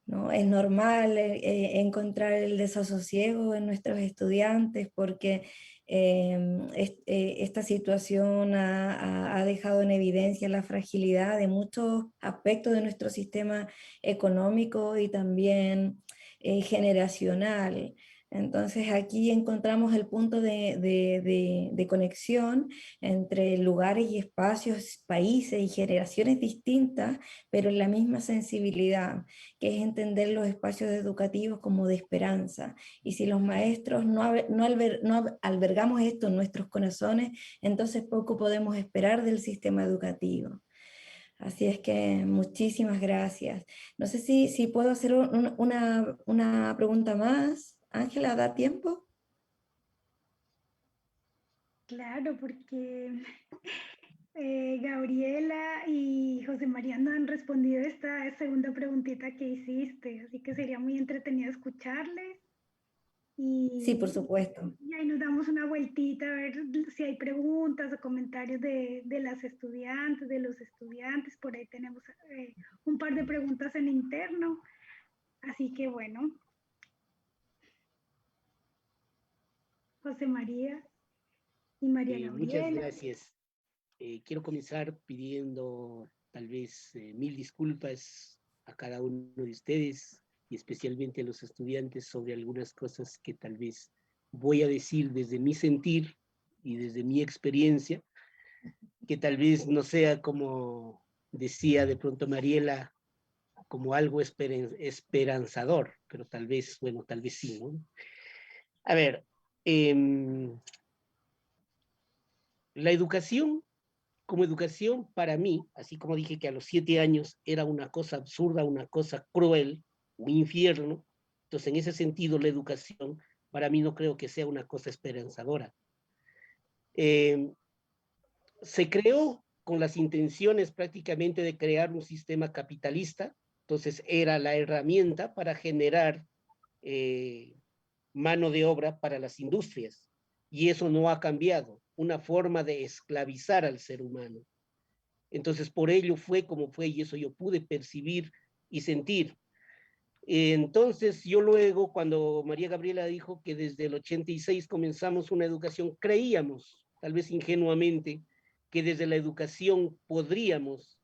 ¿no? Es normal encontrar el desasosiego en nuestros estudiantes, porque esta situación ha dejado en evidencia la fragilidad de muchos aspectos de nuestro sistema económico y también generacional. Entonces aquí encontramos el punto de conexión entre lugares y espacios, países y generaciones distintas, pero en la misma sensibilidad, que es entender los espacios educativos como de esperanza. Y si los maestros no albergamos esto en nuestros corazones, entonces poco podemos esperar del sistema educativo. Así es que muchísimas gracias. No sé si puedo hacer una pregunta más. Ángela, ¿da tiempo? Claro, porque Gabriela y José María no han respondido esta segunda preguntita que hiciste, así que sería muy entretenido escucharles. Sí, por supuesto. Y ahí nos damos una vueltita a ver si hay preguntas o comentarios de las estudiantes, de los estudiantes. Por ahí tenemos un par de preguntas en interno. Así que bueno. José María y María Gabriela. Muchas gracias. Quiero comenzar pidiendo tal vez 1000 disculpas a cada uno de ustedes y especialmente a los estudiantes sobre algunas cosas que tal vez voy a decir desde mi sentir y desde mi experiencia, que tal vez no sea como decía de pronto Mariela, como algo esperanzador, pero tal vez, bueno, tal vez sí, ¿no? A ver, la educación, como educación para mí, así como dije que a los 7 años era una cosa absurda, una cosa cruel, un infierno, entonces en ese sentido la educación para mí no creo que sea una cosa esperanzadora. Se creó con las intenciones prácticamente de crear un sistema capitalista, entonces era la herramienta para generar mano de obra para las industrias, y eso no ha cambiado, una forma de esclavizar al ser humano. Entonces por ello fue como fue, y eso yo pude percibir y sentir. Entonces yo luego, cuando María Gabriela dijo que desde el 86 comenzamos una educación, creíamos tal vez ingenuamente, que desde la educación podríamos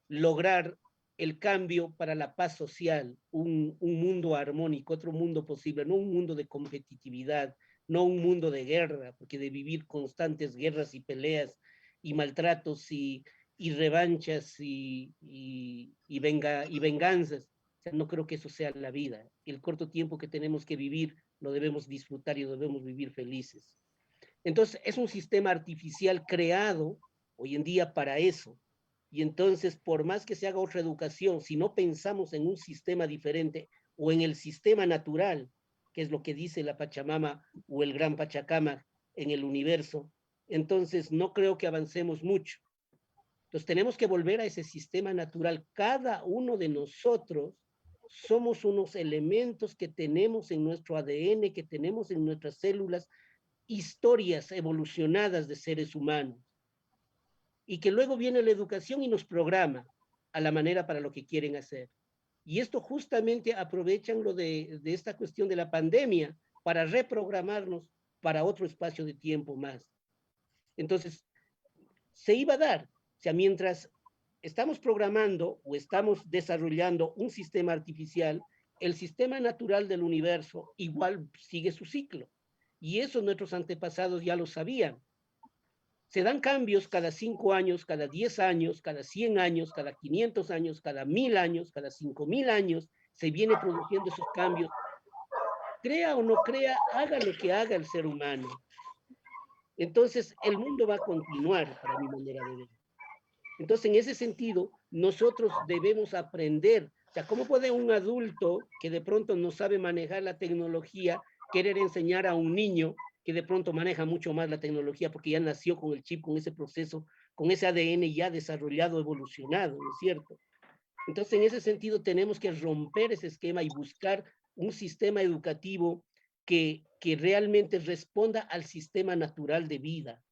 lograr el cambio para la paz social, un mundo armónico, otro mundo posible, no un mundo de competitividad, no un mundo de guerra, porque de vivir constantes guerras y peleas y maltratos y revanchas y venganzas, o sea, no creo que eso sea la vida. El corto tiempo que tenemos que vivir lo debemos disfrutar y lo debemos vivir felices. Entonces, es un sistema artificial creado hoy en día para eso. Y entonces, por más que se haga otra educación, si no pensamos en un sistema diferente o en el sistema natural, que es lo que dice la Pachamama o el Gran Pachacama en el universo, entonces no creo que avancemos mucho. Entonces tenemos que volver a ese sistema natural. Cada uno de nosotros somos unos elementos que tenemos en nuestro ADN, que tenemos en nuestras células, historias evolucionadas de seres humanos. Y que luego viene la educación y nos programa a la manera para lo que quieren hacer. Y esto justamente aprovechan lo de esta cuestión de la pandemia para reprogramarnos para otro espacio de tiempo más. Entonces, se iba a dar, o sea, mientras estamos programando o estamos desarrollando un sistema artificial, el sistema natural del universo igual sigue su ciclo. Y eso nuestros antepasados ya lo sabían. Se dan cambios cada 5 años, cada 10 años, cada 100 años, cada 500 años, cada 1000 años, cada 5000 años, se viene produciendo esos cambios. Crea o no crea, haga lo que haga el ser humano. Entonces, el mundo va a continuar, para mi manera de ver. Entonces, en ese sentido, nosotros debemos aprender. O sea, ¿cómo puede un adulto que de pronto no sabe manejar la tecnología querer enseñar a un niño que de pronto maneja mucho más la tecnología porque ya nació con el chip, con ese proceso, con ese ADN ya desarrollado, evolucionado, ¿no es cierto? Entonces, en ese sentido, tenemos que romper ese esquema y buscar un sistema educativo que realmente responda al sistema natural de vida.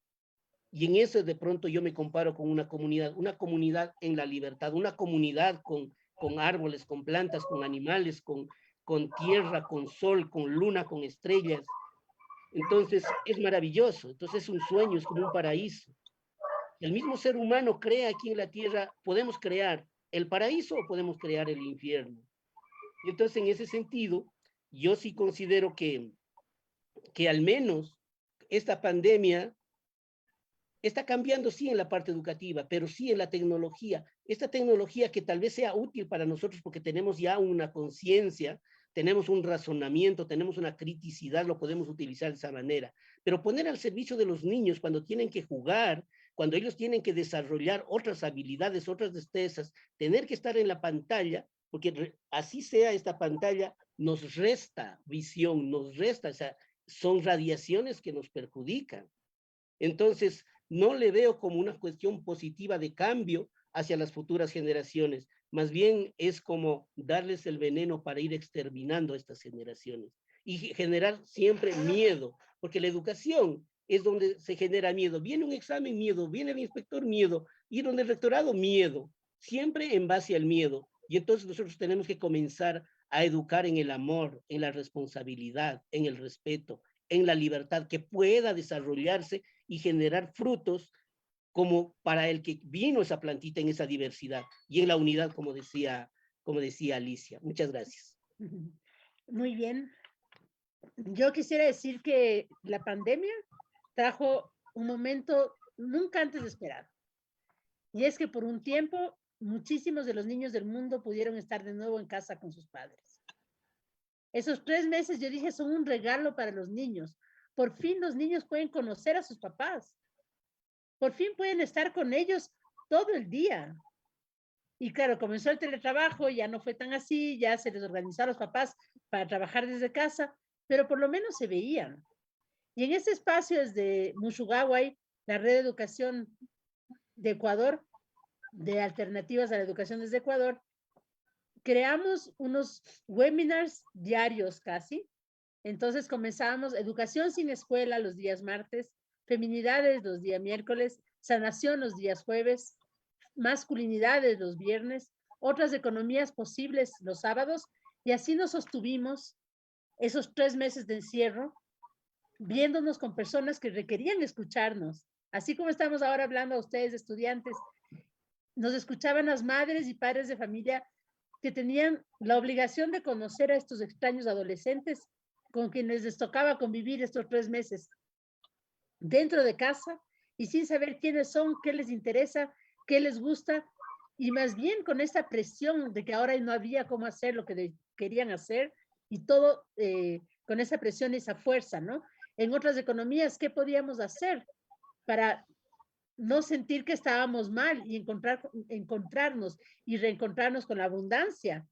Y en eso de pronto yo me comparo con una comunidad en la libertad, una comunidad con árboles, con plantas, con animales, con tierra, con sol, con luna, con estrellas. Entonces es maravilloso, entonces es un sueño, es como un paraíso. El mismo ser humano crea aquí en la tierra, podemos crear el paraíso o podemos crear el infierno. Y entonces en ese sentido, yo sí considero que al menos esta pandemia está cambiando, sí, en la parte educativa, pero sí en la tecnología. Esta tecnología que tal vez sea útil para nosotros porque tenemos ya una conciencia, tenemos un razonamiento, tenemos una criticidad, lo podemos utilizar de esa manera. Pero poner al servicio de los niños cuando tienen que jugar, cuando ellos tienen que desarrollar otras habilidades, otras destrezas, tener que estar en la pantalla, porque así sea esta pantalla, nos resta visión, nos resta, o sea, son radiaciones que nos perjudican. Entonces, no le veo como una cuestión positiva de cambio hacia las futuras generaciones. Más bien es como darles el veneno para ir exterminando a estas generaciones y generar siempre miedo, porque la educación es donde se genera miedo. Viene un examen, miedo, viene el inspector, miedo, y donde el rectorado, miedo, siempre en base al miedo. Y entonces nosotros tenemos que comenzar a educar en el amor, en la responsabilidad, en el respeto, en la libertad, que pueda desarrollarse y generar frutos como para el que vino esa plantita en esa diversidad y en la unidad, como decía Alicia. Muchas gracias. Muy bien. Yo quisiera decir que la pandemia trajo un momento nunca antes esperado. Y es que por un tiempo, muchísimos de los niños del mundo pudieron estar de nuevo en casa con sus padres. Esos 3 meses, yo dije, son un regalo para los niños. Por fin los niños pueden conocer a sus papás. Por fin pueden estar con ellos todo el día. Y claro, comenzó el teletrabajo, ya no fue tan así, ya se les organizó a los papás para trabajar desde casa, pero por lo menos se veían. Y en ese espacio desde Mushugawai, la red de educación de Ecuador, de alternativas a la educación desde Ecuador, creamos unos webinars diarios casi. Entonces comenzábamos educación sin escuela los días martes, feminidades los días miércoles, sanación los días jueves, masculinidades los viernes, otras economías posibles los sábados, y así nos sostuvimos esos 3 meses de encierro, viéndonos con personas que requerían escucharnos, Así como estamos ahora hablando a ustedes, estudiantes, nos escuchaban las madres y padres de familia que tenían la obligación de conocer a estos extraños adolescentes con quienes les tocaba convivir estos 3 meses dentro de casa y sin saber quiénes son, qué les interesa, qué les gusta, y más bien con esta presión de que ahora no había cómo hacer lo que querían hacer, y todo con esa presión y esa fuerza, ¿no? En otras economías, ¿qué podíamos hacer para no sentir que estábamos mal y encontrarnos y reencontrarnos con la abundancia?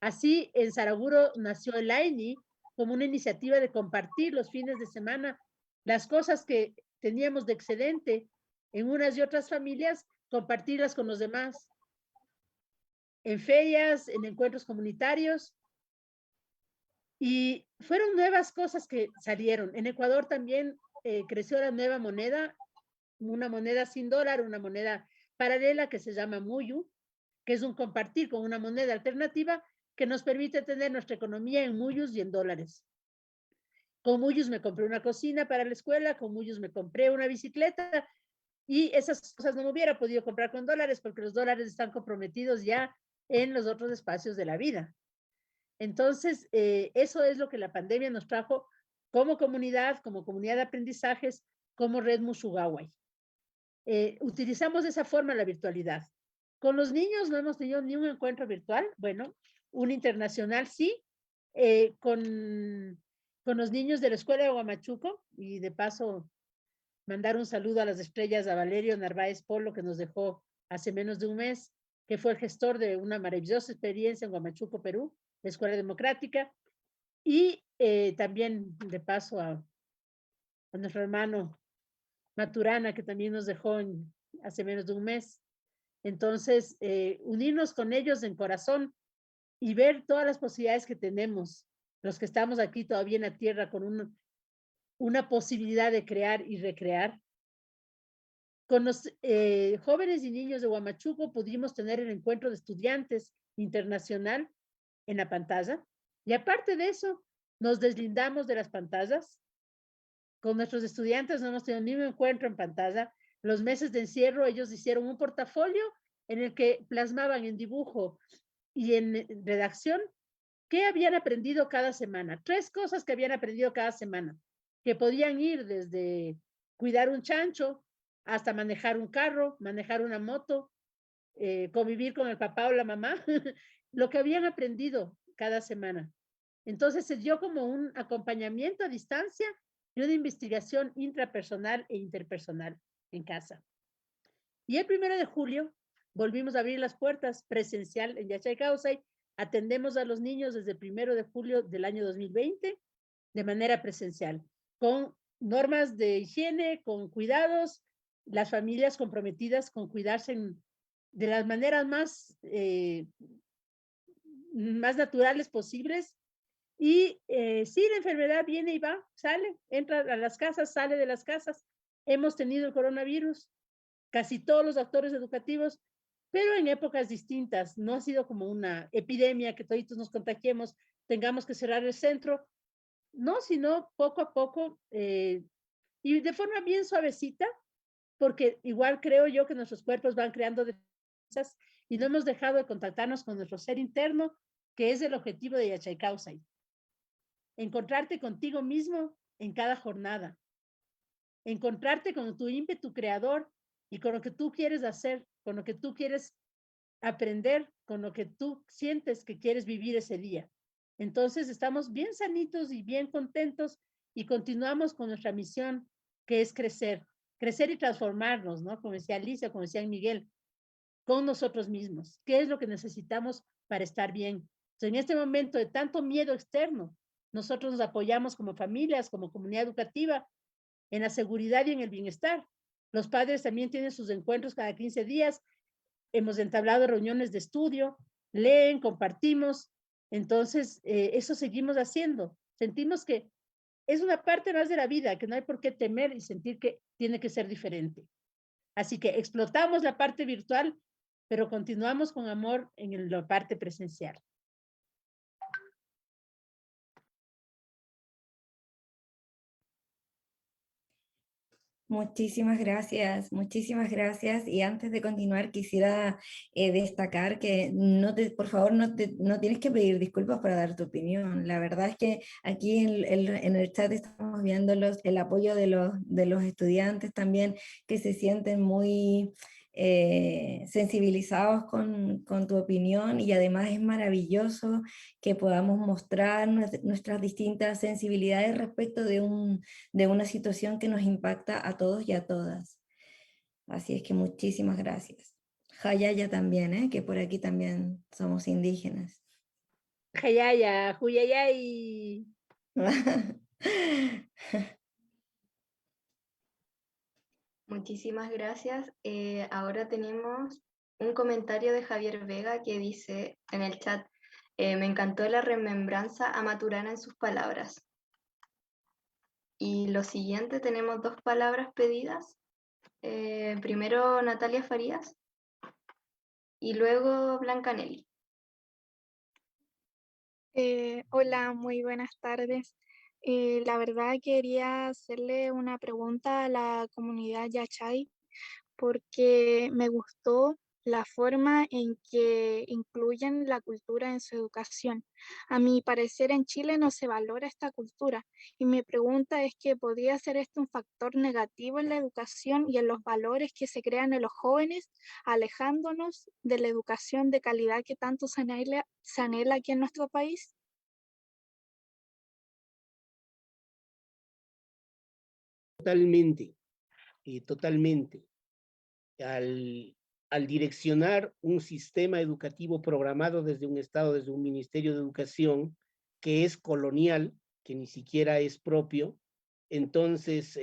Así, en Saraguro nació el AINI como una iniciativa de compartir los fines de semana las cosas que teníamos de excedente en unas y otras familias, compartirlas con los demás. En ferias, en encuentros comunitarios. Y fueron nuevas cosas que salieron. En Ecuador también creció la nueva moneda, una moneda sin dólar, una moneda paralela que se llama Muyu, que es un compartir con una moneda alternativa que nos permite tener nuestra economía en Muyus y en dólares. Con Muyus me compré una cocina para la escuela, con Muyus me compré una bicicleta, y esas cosas no me hubiera podido comprar con dólares porque los dólares están comprometidos ya en los otros espacios de la vida. Entonces, eso es lo que la pandemia nos trajo como comunidad de aprendizajes, como Red Musugawa. Utilizamos de esa forma la virtualidad. Con los niños no hemos tenido ni un encuentro virtual, bueno, un internacional sí, con los niños de la escuela de Huamachuco, y de paso mandar un saludo a las estrellas, a Valerio Narváez Polo, que nos dejó hace menos de un mes, que fue el gestor de una maravillosa experiencia en Huamachuco, Perú, la Escuela Democrática, y también de paso a nuestro hermano Maturana, que también nos dejó hace menos de un mes. Entonces, unirnos con ellos en corazón y ver todas las posibilidades que tenemos, los que estamos aquí todavía en la tierra con una posibilidad de crear y recrear. Con los jóvenes y niños de Huamachuco pudimos tener el encuentro de estudiantes internacional en la pantalla, y aparte de eso, nos deslindamos de las pantallas. Con nuestros estudiantes no hemos tenido ni un encuentro en pantalla. Los meses de encierro ellos hicieron un portafolio en el que plasmaban en dibujo y en redacción qué habían aprendido cada semana. 3 cosas que habían aprendido cada semana, que podían ir desde cuidar un chancho hasta manejar un carro, manejar una moto, convivir con el papá o la mamá, lo que habían aprendido cada semana. Entonces se dio como un acompañamiento a distancia y una investigación intrapersonal e interpersonal en casa. Y el 1 de julio volvimos a abrir las puertas presencial en Yachaycausay. Atendemos a los niños desde el 1 de julio del año 2020 de manera presencial, con normas de higiene, con cuidados, las familias comprometidas con cuidarse de las maneras más naturales posibles. Y sí, la enfermedad viene y va, sale, entra a las casas, sale de las casas. Hemos tenido el coronavirus, casi todos los actores educativos, pero en épocas distintas. No ha sido como una epidemia que toditos nos contagiemos, tengamos que cerrar el centro. No, sino poco a poco y de forma bien suavecita, porque igual creo yo que nuestros cuerpos van creando defensas y no hemos dejado de contactarnos con nuestro ser interno, que es el objetivo de Yachaycausay. Encontrarte contigo mismo en cada jornada. Encontrarte con tu ímpetu creador y con lo que tú quieres hacer, con lo que tú quieres aprender, con lo que tú sientes que quieres vivir ese día. Entonces estamos bien sanitos y bien contentos y continuamos con nuestra misión, que es crecer y transformarnos, ¿no? Como decía Alicia, como decía Miguel, con nosotros mismos. ¿Qué es lo que necesitamos para estar bien? Entonces, en este momento de tanto miedo externo, nosotros nos apoyamos como familias, como comunidad educativa, en la seguridad y en el bienestar. Los padres también tienen sus encuentros cada 15 días. Hemos entablado reuniones de estudio, leen, compartimos. Entonces, eso seguimos haciendo. Sentimos que es una parte más de la vida, que no hay por qué temer y sentir que tiene que ser diferente. Así que explotamos la parte virtual, pero continuamos con amor en la parte presencial. Muchísimas gracias, muchísimas gracias. Y antes de continuar, quisiera destacar que por favor, no tienes que pedir disculpas para dar tu opinión. La verdad es que aquí en el chat estamos viendo el apoyo de los estudiantes también, que se sienten muy sensibilizados con tu opinión, y además es maravilloso que podamos mostrar nuestras distintas sensibilidades respecto de una situación que nos impacta a todos y a todas. Así es que muchísimas gracias. Jayaya también, que por aquí también somos indígenas. Jayaya, Huyayay. Muchísimas gracias. Ahora tenemos un comentario de Javier Vega que dice en el chat, me encantó la remembranza a Maturana en sus palabras. Y lo siguiente, tenemos 2 palabras pedidas. Primero Natalia Farías y luego Blanca Nelly. Hola, muy buenas tardes. La verdad quería hacerle una pregunta a la comunidad Yachay porque me gustó la forma en que incluyen la cultura en su educación. A mi parecer, en Chile no se valora esta cultura y mi pregunta es que ¿podría ser esto un factor negativo en la educación y en los valores que se crean en los jóvenes, alejándonos de la educación de calidad que tanto se anhela aquí en nuestro país? Totalmente, totalmente. Al direccionar un sistema educativo programado desde un Estado, desde un Ministerio de Educación, que es colonial, que ni siquiera es propio, entonces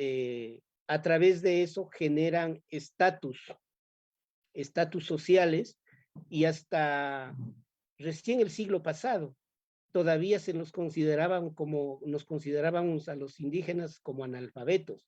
a través de eso generan estatus sociales, y hasta recién el siglo pasado todavía nos considerábamos a los indígenas como analfabetos.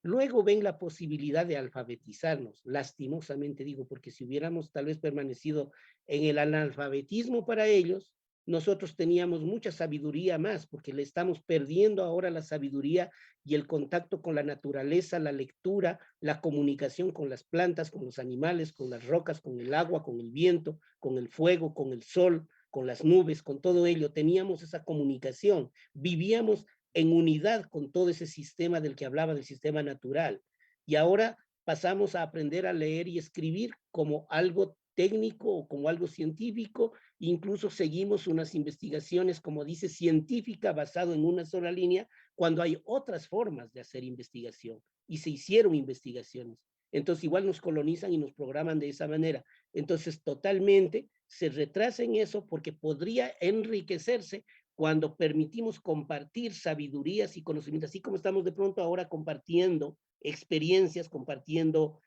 Luego ven la posibilidad de alfabetizarnos, lastimosamente digo, porque si hubiéramos tal vez permanecido en el analfabetismo para ellos, nosotros teníamos mucha sabiduría más, porque le estamos perdiendo ahora la sabiduría y el contacto con la naturaleza, la lectura, la comunicación con las plantas, con los animales, con las rocas, con el agua, con el viento, con el fuego, con el sol, con las nubes, con todo ello. Teníamos esa comunicación, vivíamos en unidad con todo ese sistema del que hablaba, del sistema natural. Y ahora pasamos a aprender a leer y escribir como algo técnico o como algo científico, incluso seguimos unas investigaciones, como dice, científica, basado en una sola línea, cuando hay otras formas de hacer investigación, y se hicieron investigaciones. Entonces igual nos colonizan y nos programan de esa manera. Entonces totalmente se retrasa en eso, porque podría enriquecerse cuando permitimos compartir sabidurías y conocimientos, así como estamos de pronto ahora compartiendo experiencias, compartiendo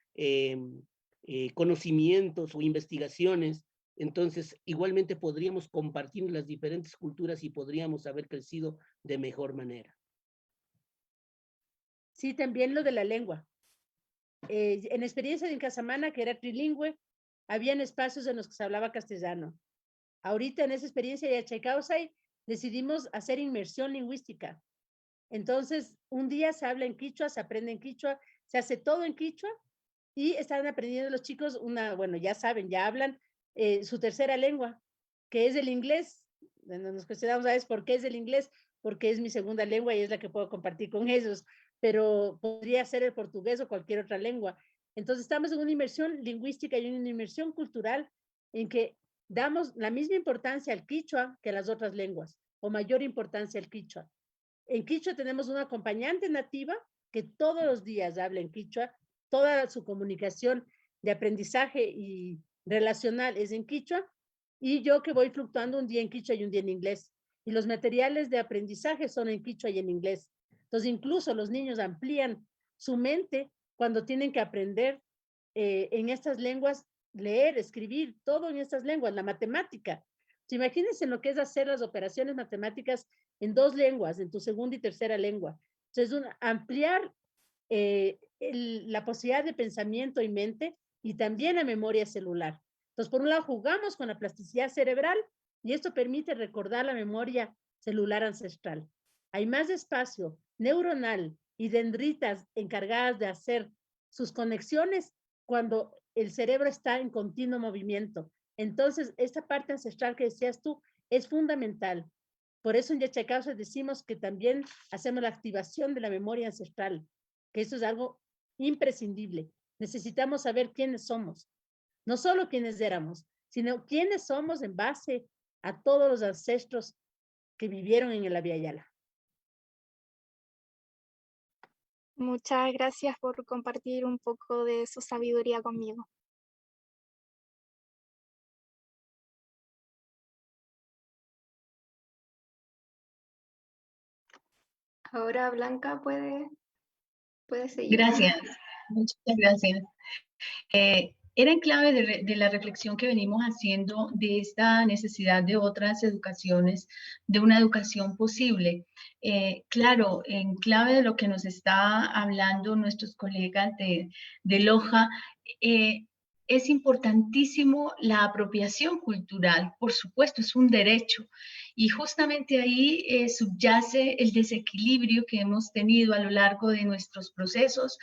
conocimientos o investigaciones. Entonces igualmente podríamos compartir las diferentes culturas y podríamos haber crecido de mejor manera. Sí, también lo de la lengua. En la experiencia de Casamana, que era trilingüe, habían espacios en los que se hablaba castellano. Ahorita en esa experiencia de Yachaycausay decidimos hacer inmersión lingüística. Entonces, un día se habla en quichua, se aprende en quichua, se hace todo en quichua, y están aprendiendo los chicos bueno, ya saben, ya hablan su tercera lengua, que es el inglés. Nos cuestionamos a veces por qué es el inglés, porque es mi segunda lengua y es la que puedo compartir con ellos, pero podría ser el portugués o cualquier otra lengua. Entonces estamos en una inmersión lingüística y una inmersión cultural en que damos la misma importancia al quichua que a las otras lenguas, o mayor importancia al quichua. En quichua tenemos una acompañante nativa que todos los días habla en quichua, toda su comunicación de aprendizaje y relacional es en quichua, y yo que voy fluctuando un día en quichua y un día en inglés. Y los materiales de aprendizaje son en quichua y en inglés. Entonces, incluso los niños amplían su mente cuando tienen que aprender en estas lenguas, leer, escribir, todo en estas lenguas, la matemática. Imagínense lo que es hacer las operaciones matemáticas en 2 lenguas, en tu segunda y tercera lengua. Entonces, ampliar la posibilidad de pensamiento y mente, y también la memoria celular. Entonces, por un lado, jugamos con la plasticidad cerebral, y esto permite recordar la memoria celular ancestral. Hay más espacio neuronal y dendritas encargadas de hacer sus conexiones cuando el cerebro está en continuo movimiento. Entonces, esta parte ancestral que decías tú es fundamental. Por eso en Yachacausa decimos que también hacemos la activación de la memoria ancestral, que eso es algo imprescindible. Necesitamos saber quiénes somos, no solo quiénes éramos, sino quiénes somos en base a todos los ancestros que vivieron en el Abya Yala. Muchas gracias por compartir un poco de su sabiduría conmigo. Ahora Blanca puede seguir. Gracias, muchas gracias. Era en clave de la reflexión que venimos haciendo de esta necesidad de otras educaciones, de una educación posible. Claro, en clave de lo que nos está hablando nuestros colegas de Loja, es importantísimo la apropiación cultural, por supuesto, es un derecho. Y justamente ahí subyace el desequilibrio que hemos tenido a lo largo de nuestros procesos,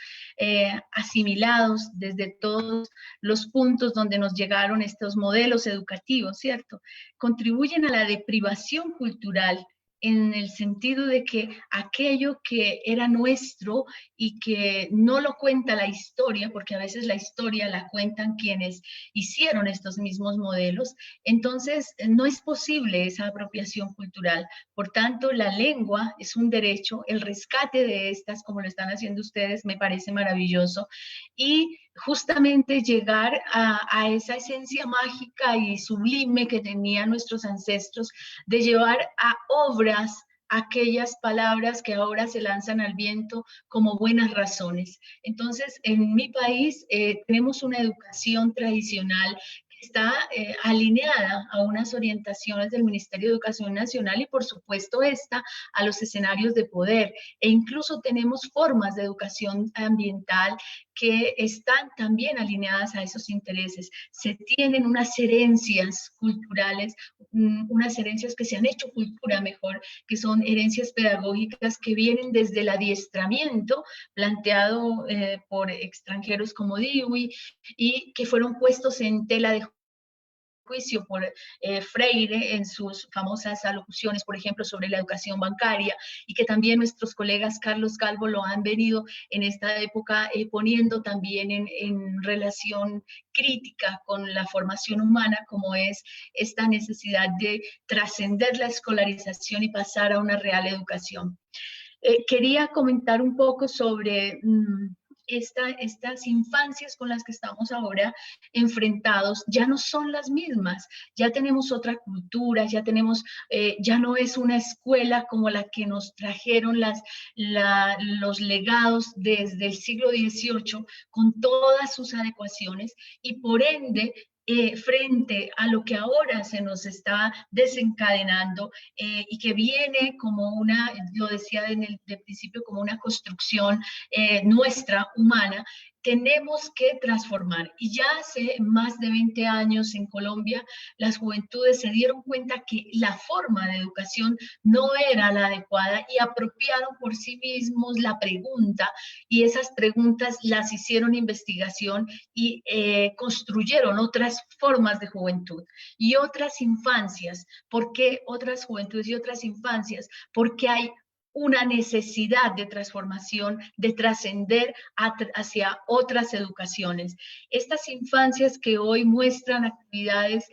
asimilados desde todos los puntos donde nos llegaron estos modelos educativos, ¿cierto? Contribuyen a la deprivación cultural, en el sentido de que aquello que era nuestro y que no lo cuenta la historia, porque a veces la historia la cuentan quienes hicieron estos mismos modelos, entonces no es posible esa apropiación cultural. Por tanto, la lengua es un derecho, el rescate de estas, como lo están haciendo ustedes, me parece maravilloso, y justamente llegar a esa esencia mágica y sublime que tenían nuestros ancestros de llevar a obras aquellas palabras que ahora se lanzan al viento como buenas razones. Entonces, en mi país tenemos una educación tradicional que está alineada a unas orientaciones del Ministerio de Educación Nacional y, por supuesto, a los escenarios de poder. E incluso tenemos formas de educación ambiental que están también alineadas a esos intereses. Se tienen unas herencias culturales, unas herencias que se han hecho cultura mejor, que son herencias pedagógicas que vienen desde el adiestramiento planteado por extranjeros como Dewey y que fueron puestos en tela de juicio por Freire en sus famosas alocuciones, por ejemplo, sobre la educación bancaria, y que también nuestros colegas Carlos Calvo lo han venido en esta época poniendo también en relación crítica con la formación humana, como es esta necesidad de trascender la escolarización y pasar a una real educación. Quería comentar un poco sobre estas infancias con las que estamos ahora enfrentados ya no son las mismas, ya tenemos otra cultura, ya tenemos, ya no es una escuela como la que nos trajeron los legados desde el siglo XVIII con todas sus adecuaciones y por ende frente a lo que ahora se nos está desencadenando y que viene como una, lo decía en el principio, como una construcción nuestra, humana, tenemos que transformar. Y ya hace más de 20 años en Colombia, las juventudes se dieron cuenta que la forma de educación no era la adecuada y apropiaron por sí mismos la pregunta, y esas preguntas las hicieron investigación y construyeron otras formas de juventud y otras infancias. ¿Por qué otras juventudes y otras infancias? Porque hay una necesidad de transformación, de trascender hacia otras educaciones. Estas infancias que hoy muestran actividades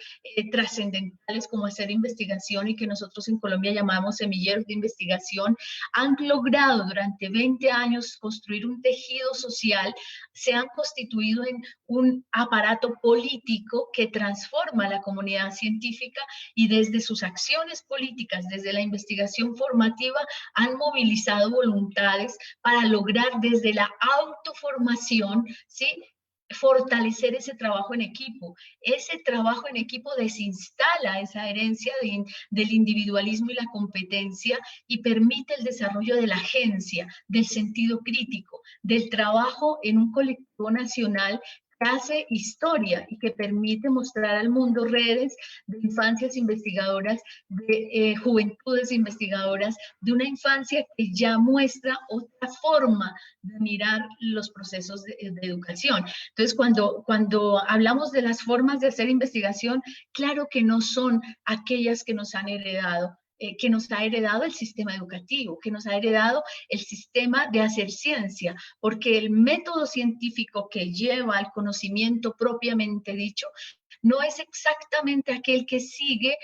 trascendentales como hacer investigación y que nosotros en Colombia llamamos semilleros de investigación, han logrado durante 20 años construir un tejido social, se han constituido en un aparato político que transforma la comunidad científica y desde sus acciones políticas, desde la investigación formativa, han movilizado voluntades para lograr desde la autoformación, ¿sí?, fortalecer ese trabajo en equipo. Ese trabajo en equipo desinstala esa herencia del individualismo y la competencia y permite el desarrollo de la agencia, del sentido crítico, del trabajo en un colectivo nacional que hace historia y que permite mostrar al mundo redes de infancias investigadoras, de juventudes investigadoras, de una infancia que ya muestra otra forma de mirar los procesos de educación. Entonces, cuando hablamos de las formas de hacer investigación, claro que no son aquellas que nos han heredado, que nos ha heredado el sistema educativo, que nos ha heredado el sistema de hacer ciencia, porque el método científico que lleva al conocimiento propiamente dicho no es exactamente aquel que sigue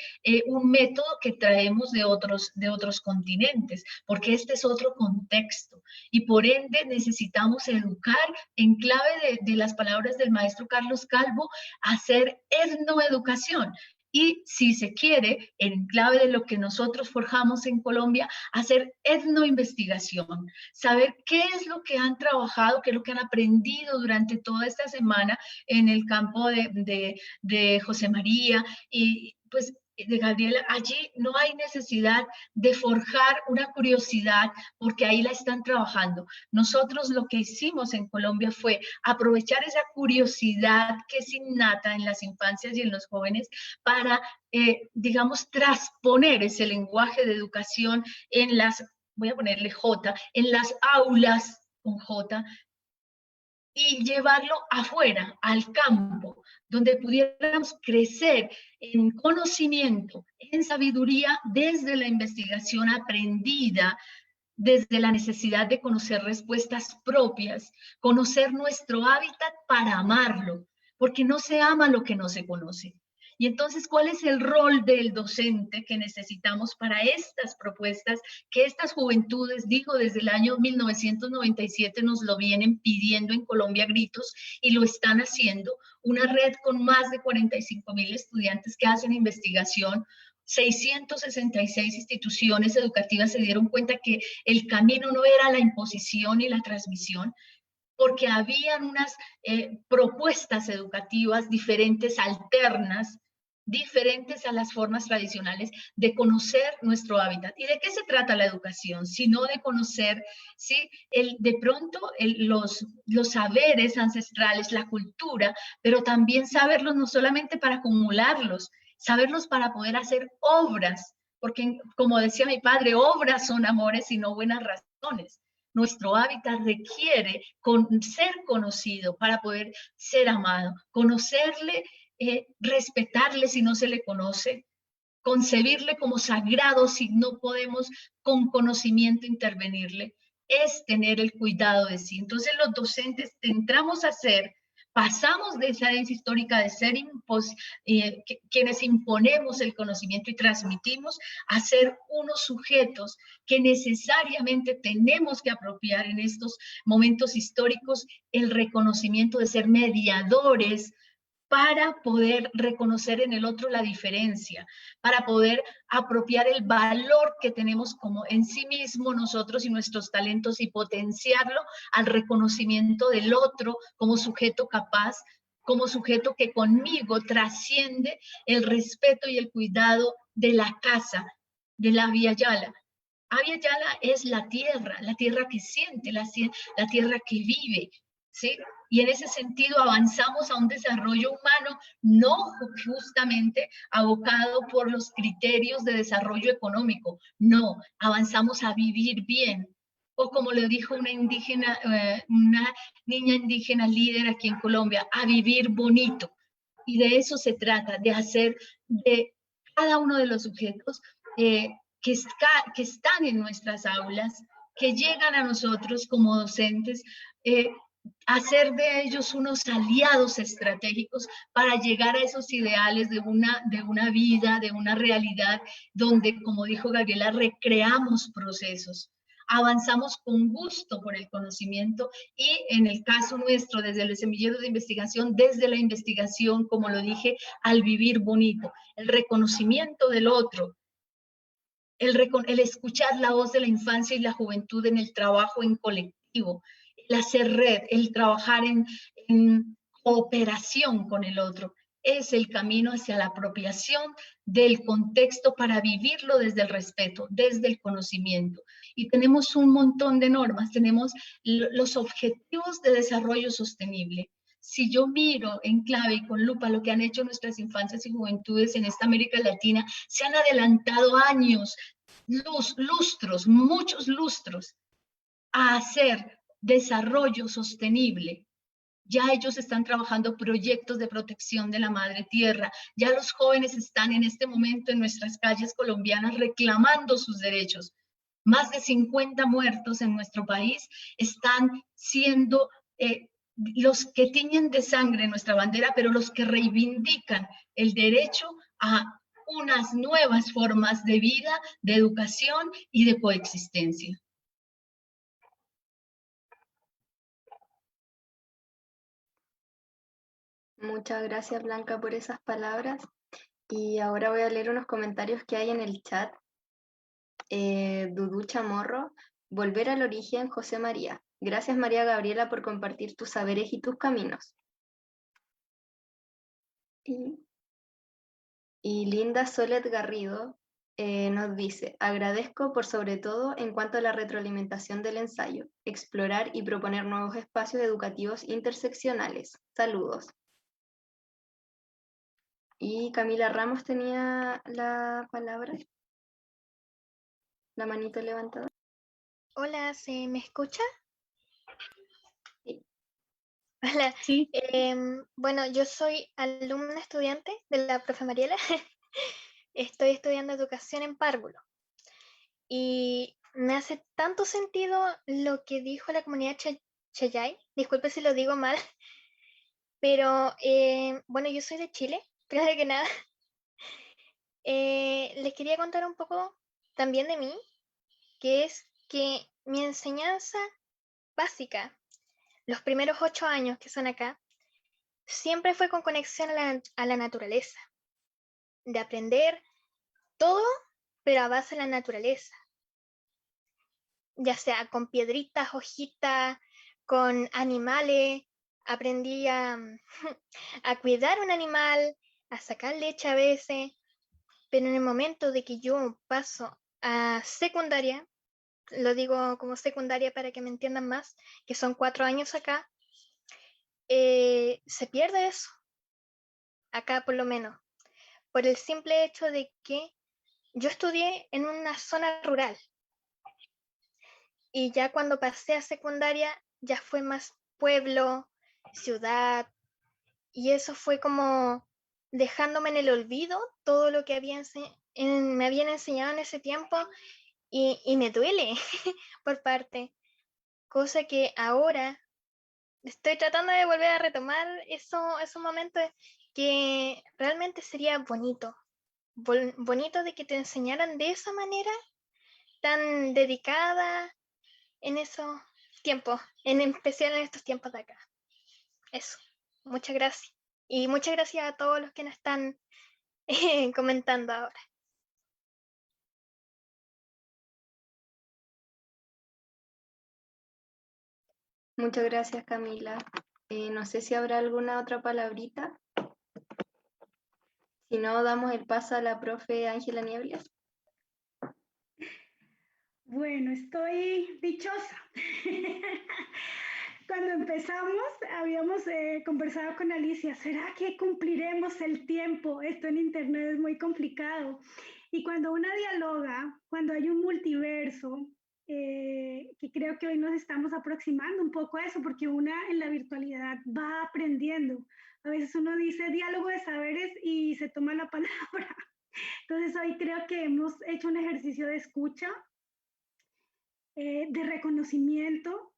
un método que traemos de otros continentes, porque este es otro contexto y por ende necesitamos educar en clave de las palabras del maestro Carlos Calvo, hacer etnoeducación. Y si se quiere, en clave de lo que nosotros forjamos en Colombia, hacer etnoinvestigación, saber qué es lo que han trabajado, qué es lo que han aprendido durante toda esta semana en el campo de José María y pues de Gabriela. Allí no hay necesidad de forjar una curiosidad porque ahí la están trabajando. Nosotros lo que hicimos en Colombia fue aprovechar esa curiosidad que es innata en las infancias y en los jóvenes para, digamos, transponer ese lenguaje de educación en las, voy a ponerle J, en las aulas con J, y llevarlo afuera, al campo, donde pudiéramos crecer en conocimiento, en sabiduría, desde la investigación aprendida, desde la necesidad de conocer respuestas propias, conocer nuestro hábitat para amarlo, porque no se ama lo que no se conoce. Y entonces, ¿cuál es el rol del docente que necesitamos para estas propuestas que estas juventudes, digo, desde el año 1997 nos lo vienen pidiendo en Colombia a gritos y lo están haciendo? Una red con más de 45.000 estudiantes que hacen investigación, 666 instituciones educativas se dieron cuenta que el camino no era la imposición y la transmisión, porque habían unas propuestas educativas diferentes, alternas, diferentes a las formas tradicionales de conocer nuestro hábitat. ¿Y de qué se trata la educación? Sino de conocer, ¿sí? De pronto los saberes ancestrales, la cultura, pero también saberlos no solamente para acumularlos, saberlos para poder hacer obras, porque como decía mi padre, obras son amores y no buenas razones. Nuestro hábitat requiere ser conocido para poder ser amado, conocerle, respetarle si no se le conoce, concebirle como sagrado si no podemos con conocimiento intervenirle, es tener el cuidado de sí. Entonces los docentes entramos a ser, pasamos de esa herencia histórica de ser quienes imponemos el conocimiento y transmitimos, a ser unos sujetos que necesariamente tenemos que apropiar en estos momentos históricos el reconocimiento de ser mediadores para poder reconocer en el otro la diferencia, para poder apropiar el valor que tenemos como en sí mismo nosotros y nuestros talentos y potenciarlo al reconocimiento del otro como sujeto capaz, como sujeto que conmigo trasciende el respeto y el cuidado de la casa, de la Abya Yala. Abya Yala es la tierra que siente, la tierra que vive, ¿sí? Y en ese sentido avanzamos a un desarrollo humano no justamente abocado por los criterios de desarrollo económico, no, avanzamos a vivir bien. O como lo dijo una niña indígena líder aquí en Colombia, a vivir bonito. Y de eso se trata, de hacer de cada uno de los sujetos que están en nuestras aulas, que llegan a nosotros como docentes, hacer de ellos unos aliados estratégicos para llegar a esos ideales de una vida, de una realidad donde, como dijo Gabriela, recreamos procesos, avanzamos con gusto por el conocimiento y en el caso nuestro, desde el semillero de investigación, desde la investigación, como lo dije, al vivir bonito, el reconocimiento del otro, el escuchar la voz de la infancia y la juventud en el trabajo en colectivo, el hacer red, el trabajar en cooperación con el otro, es el camino hacia la apropiación del contexto para vivirlo desde el respeto, desde el conocimiento. Y tenemos un montón de normas, tenemos los objetivos de desarrollo sostenible, si yo miro en clave y con lupa lo que han hecho nuestras infancias y juventudes en esta América Latina, se han adelantado años, lustros, muchos lustros, a hacer desarrollo sostenible. Ya ellos están trabajando proyectos de protección de la madre tierra. Ya los jóvenes están en este momento en nuestras calles colombianas reclamando sus derechos. Más de 50 muertos en nuestro país están siendo los que tiñen de sangre nuestra bandera, pero los que reivindican el derecho a unas nuevas formas de vida, de educación y de coexistencia. Muchas gracias, Blanca, por esas palabras. Y ahora voy a leer unos comentarios que hay en el chat. Dudu Chamorro, volver al origen, José María. Gracias, María Gabriela, por compartir tus saberes y tus caminos. Y Linda Solet Garrido nos dice, agradezco por sobre todo en cuanto a la retroalimentación del ensayo, explorar y proponer nuevos espacios educativos interseccionales. Saludos. Y Camila Ramos tenía la palabra. La manito levantada. Hola, ¿se me escucha? Sí. Hola. Sí. Bueno, yo soy alumna estudiante de la profe Mariela. Estoy estudiando educación en párvulo. Y me hace tanto sentido lo que dijo la comunidad Chayay. Disculpe si lo digo mal. Pero, bueno, yo soy de Chile, primero que nada. Les quería contar un poco también de mí, que es que mi enseñanza básica, los primeros 8 años que son acá, siempre fue con conexión a la naturaleza, de aprender todo, pero a base de la naturaleza, ya sea con piedritas, hojitas, con animales. Aprendí a cuidar un animal, a sacar leche a veces, pero en el momento de que yo paso a secundaria, lo digo como secundaria para que me entiendan más, que son 4 años acá, se pierde eso, acá por lo menos, por el simple hecho de que yo estudié en una zona rural y ya cuando pasé a secundaria ya fue más pueblo, ciudad, y eso fue como dejándome en el olvido todo lo que me habían enseñado en ese tiempo y me duele por parte, cosa que ahora estoy tratando de volver a retomar esos momentos que realmente sería bonito, bonito de que te enseñaran de esa manera tan dedicada en esos tiempos, en especial en estos tiempos de acá. Eso, muchas gracias. Y muchas gracias a todos los que nos están comentando ahora. Muchas gracias, Camila. No sé si habrá alguna otra palabrita. Si no, damos el paso a la profe Ángela Niebles. Bueno, estoy dichosa. Cuando empezamos, habíamos conversado con Alicia, ¿será que cumpliremos el tiempo? Esto en Internet es muy complicado. Y cuando una dialoga, cuando hay un multiverso, que creo que hoy nos estamos aproximando un poco a eso, porque una en la virtualidad va aprendiendo. A veces uno dice diálogo de saberes y se toma la palabra. Entonces hoy creo que hemos hecho un ejercicio de escucha, de reconocimiento.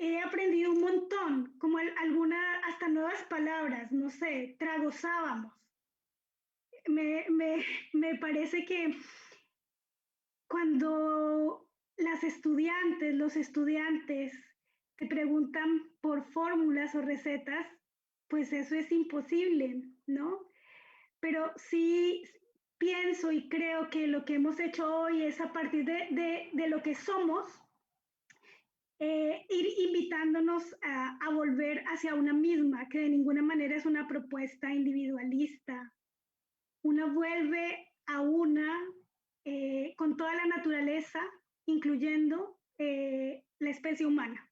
He aprendido un montón, como algunas, hasta nuevas palabras, no sé, tragosábamos. Me parece que cuando las estudiantes, los estudiantes te preguntan por fórmulas o recetas, pues eso es imposible, ¿no? Pero sí pienso y creo que lo que hemos hecho hoy es a partir de lo que somos, ir invitándonos a volver hacia una misma, que de ninguna manera es una propuesta individualista. Una vuelve a una con toda la naturaleza, incluyendo la especie humana.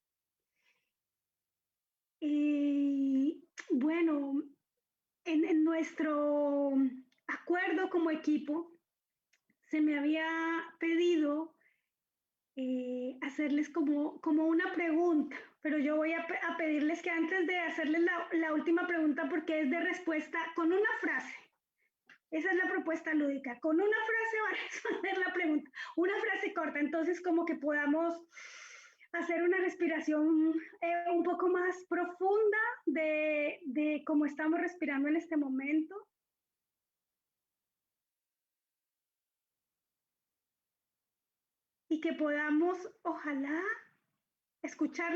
Bueno, en nuestro acuerdo como equipo, se me había pedido hacerles como una pregunta, pero yo voy a pedirles que antes de hacerles la última pregunta, porque es de respuesta con una frase. Esa es la propuesta lúdica. Con una frase van a responder la pregunta. Una frase corta, entonces como que podamos hacer una respiración un poco más profunda de cómo estamos respirando en este momento. Y que podamos, ojalá, escuchar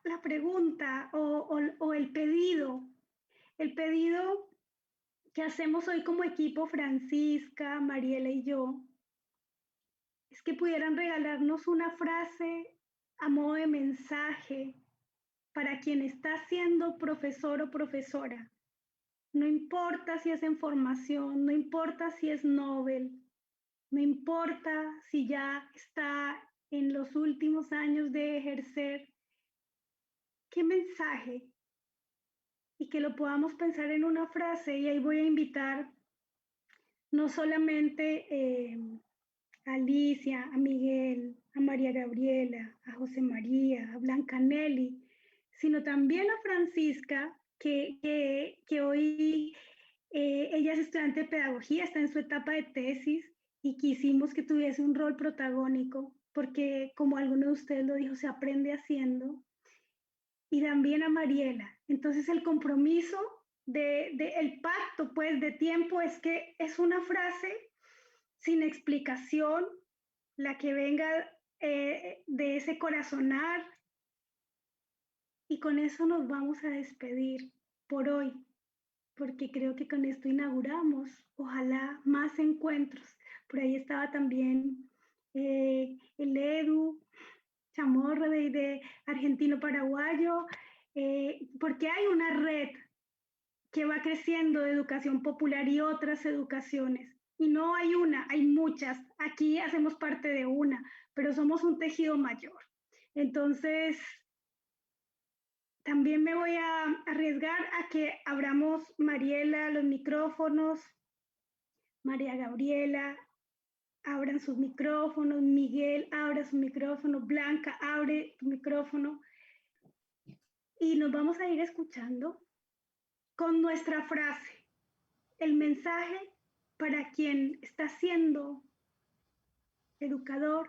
la pregunta o el pedido que hacemos hoy como equipo, Francisca, Mariela y yo, es que pudieran regalarnos una frase a modo de mensaje para quien está siendo profesor o profesora. No importa si es en formación, no importa si es Nobel, no importa si ya está en los últimos años de ejercer. ¿Qué mensaje? Y que lo podamos pensar en una frase, y ahí voy a invitar no solamente a Alicia, a Miguel, a María Gabriela, a José María, a Blanca Nelly, sino también a Francisca, que hoy ella es estudiante de pedagogía, está en su etapa de tesis y quisimos que tuviese un rol protagónico, porque como alguno de ustedes lo dijo, se aprende haciendo. Y también a Mariela. Entonces el compromiso el pacto pues de tiempo es que es una frase sin explicación, la que venga de ese corazonar, y con eso nos vamos a despedir por hoy, porque creo que con esto inauguramos, ojalá, más encuentros. Por ahí estaba también el Edu Chamorro de argentino-paraguayo, porque hay una red que va creciendo de educación popular y otras educaciones. Y no hay una, hay muchas. Aquí hacemos parte de una, pero somos un tejido mayor. Entonces, también me voy a arriesgar a que abramos, Mariela, los micrófonos, María Gabriela, abran sus micrófonos, Miguel, abra su micrófono, Blanca, abre tu micrófono, y nos vamos a ir escuchando con nuestra frase, el mensaje para quien está siendo educador,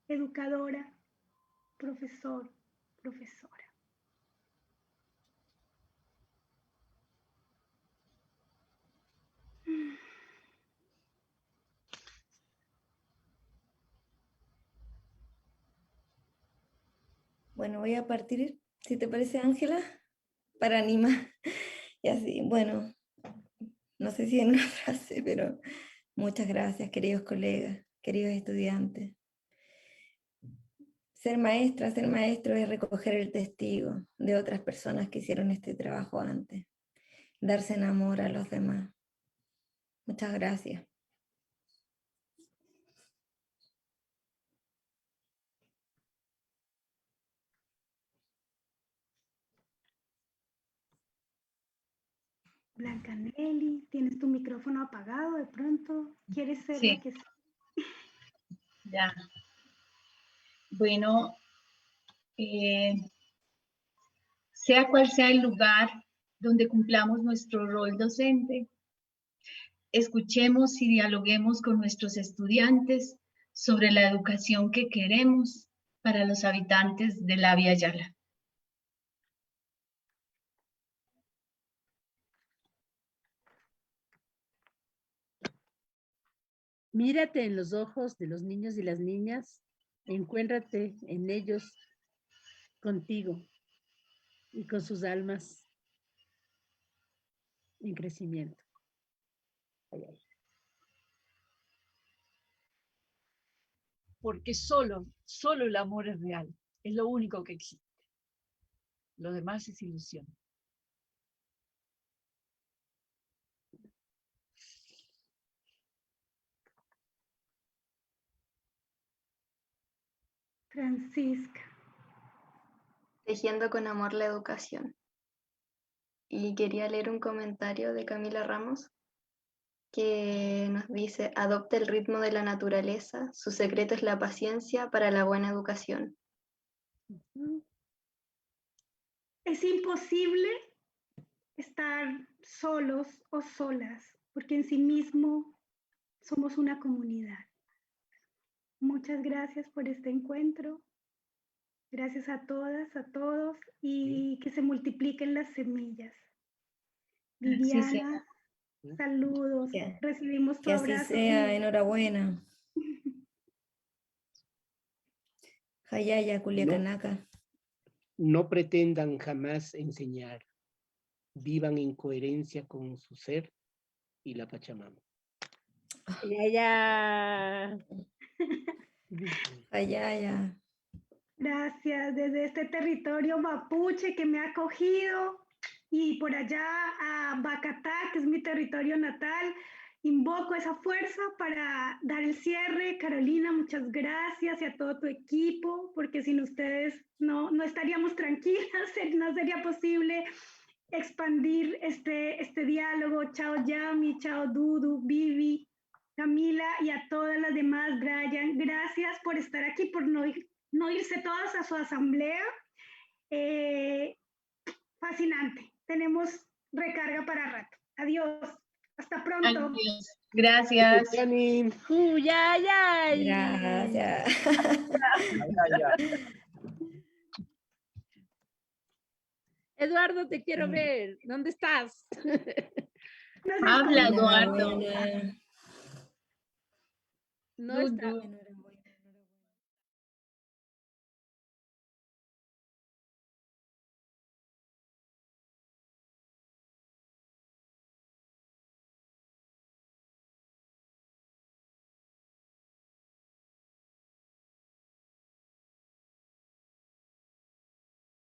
educadora, profesor, profesora. Bueno, voy a partir, si te parece, Ángela, para animar. Y así, bueno, no sé si en una frase, pero muchas gracias, queridos colegas, queridos estudiantes. Ser maestro es recoger el testigo de otras personas que hicieron este trabajo antes, darse en amor a los demás. Muchas gracias. Blanca Nelly, tienes tu micrófono apagado de pronto. ¿Quieres ser Sí. la que sea? Ya. Bueno, sea cual sea el lugar donde cumplamos nuestro rol docente, escuchemos y dialoguemos con nuestros estudiantes sobre la educación que queremos para los habitantes de la Via Yala. Mírate en los ojos de los niños y las niñas, encuéntrate en ellos contigo y con sus almas en crecimiento. Ay, ay. Porque solo el amor es real, es lo único que existe. Lo demás es ilusión. Francisca. Tejiendo con amor la educación. y quería leer un comentario de Camila Ramos que nos dice: adopta el ritmo de la naturaleza, su secreto es la paciencia para la buena educación. Es imposible estar solos o solas, porque en sí mismo somos una comunidad. Muchas gracias por este encuentro. Gracias a todas, a todos, y que se multipliquen las semillas. Viviana, saludos. Recibimos tu Que así abrazo. sea, enhorabuena. Hayaya, Culiacanaca. No pretendan jamás enseñar. Vivan en coherencia con su ser y la Pachamama. Ya. Hayaya. Gracias desde este territorio mapuche que me ha acogido y por allá a Bacatá, que es mi territorio natal. Invoco esa fuerza para dar el cierre. Carolina, muchas gracias, y a todo tu equipo, porque sin ustedes no estaríamos tranquilas, no sería posible expandir este diálogo. Chao Yami, chao Dudu, Vivi, Camila y a todas las demás. Brian, gracias por estar aquí, por no irse todas a su asamblea. Fascinante. Tenemos recarga para rato. Adiós. Hasta pronto. Adiós. Gracias. Uyayay. Gracias. Eduardo, te quiero ver. ¿Dónde estás? Habla, Eduardo. Enhorabuena. No está.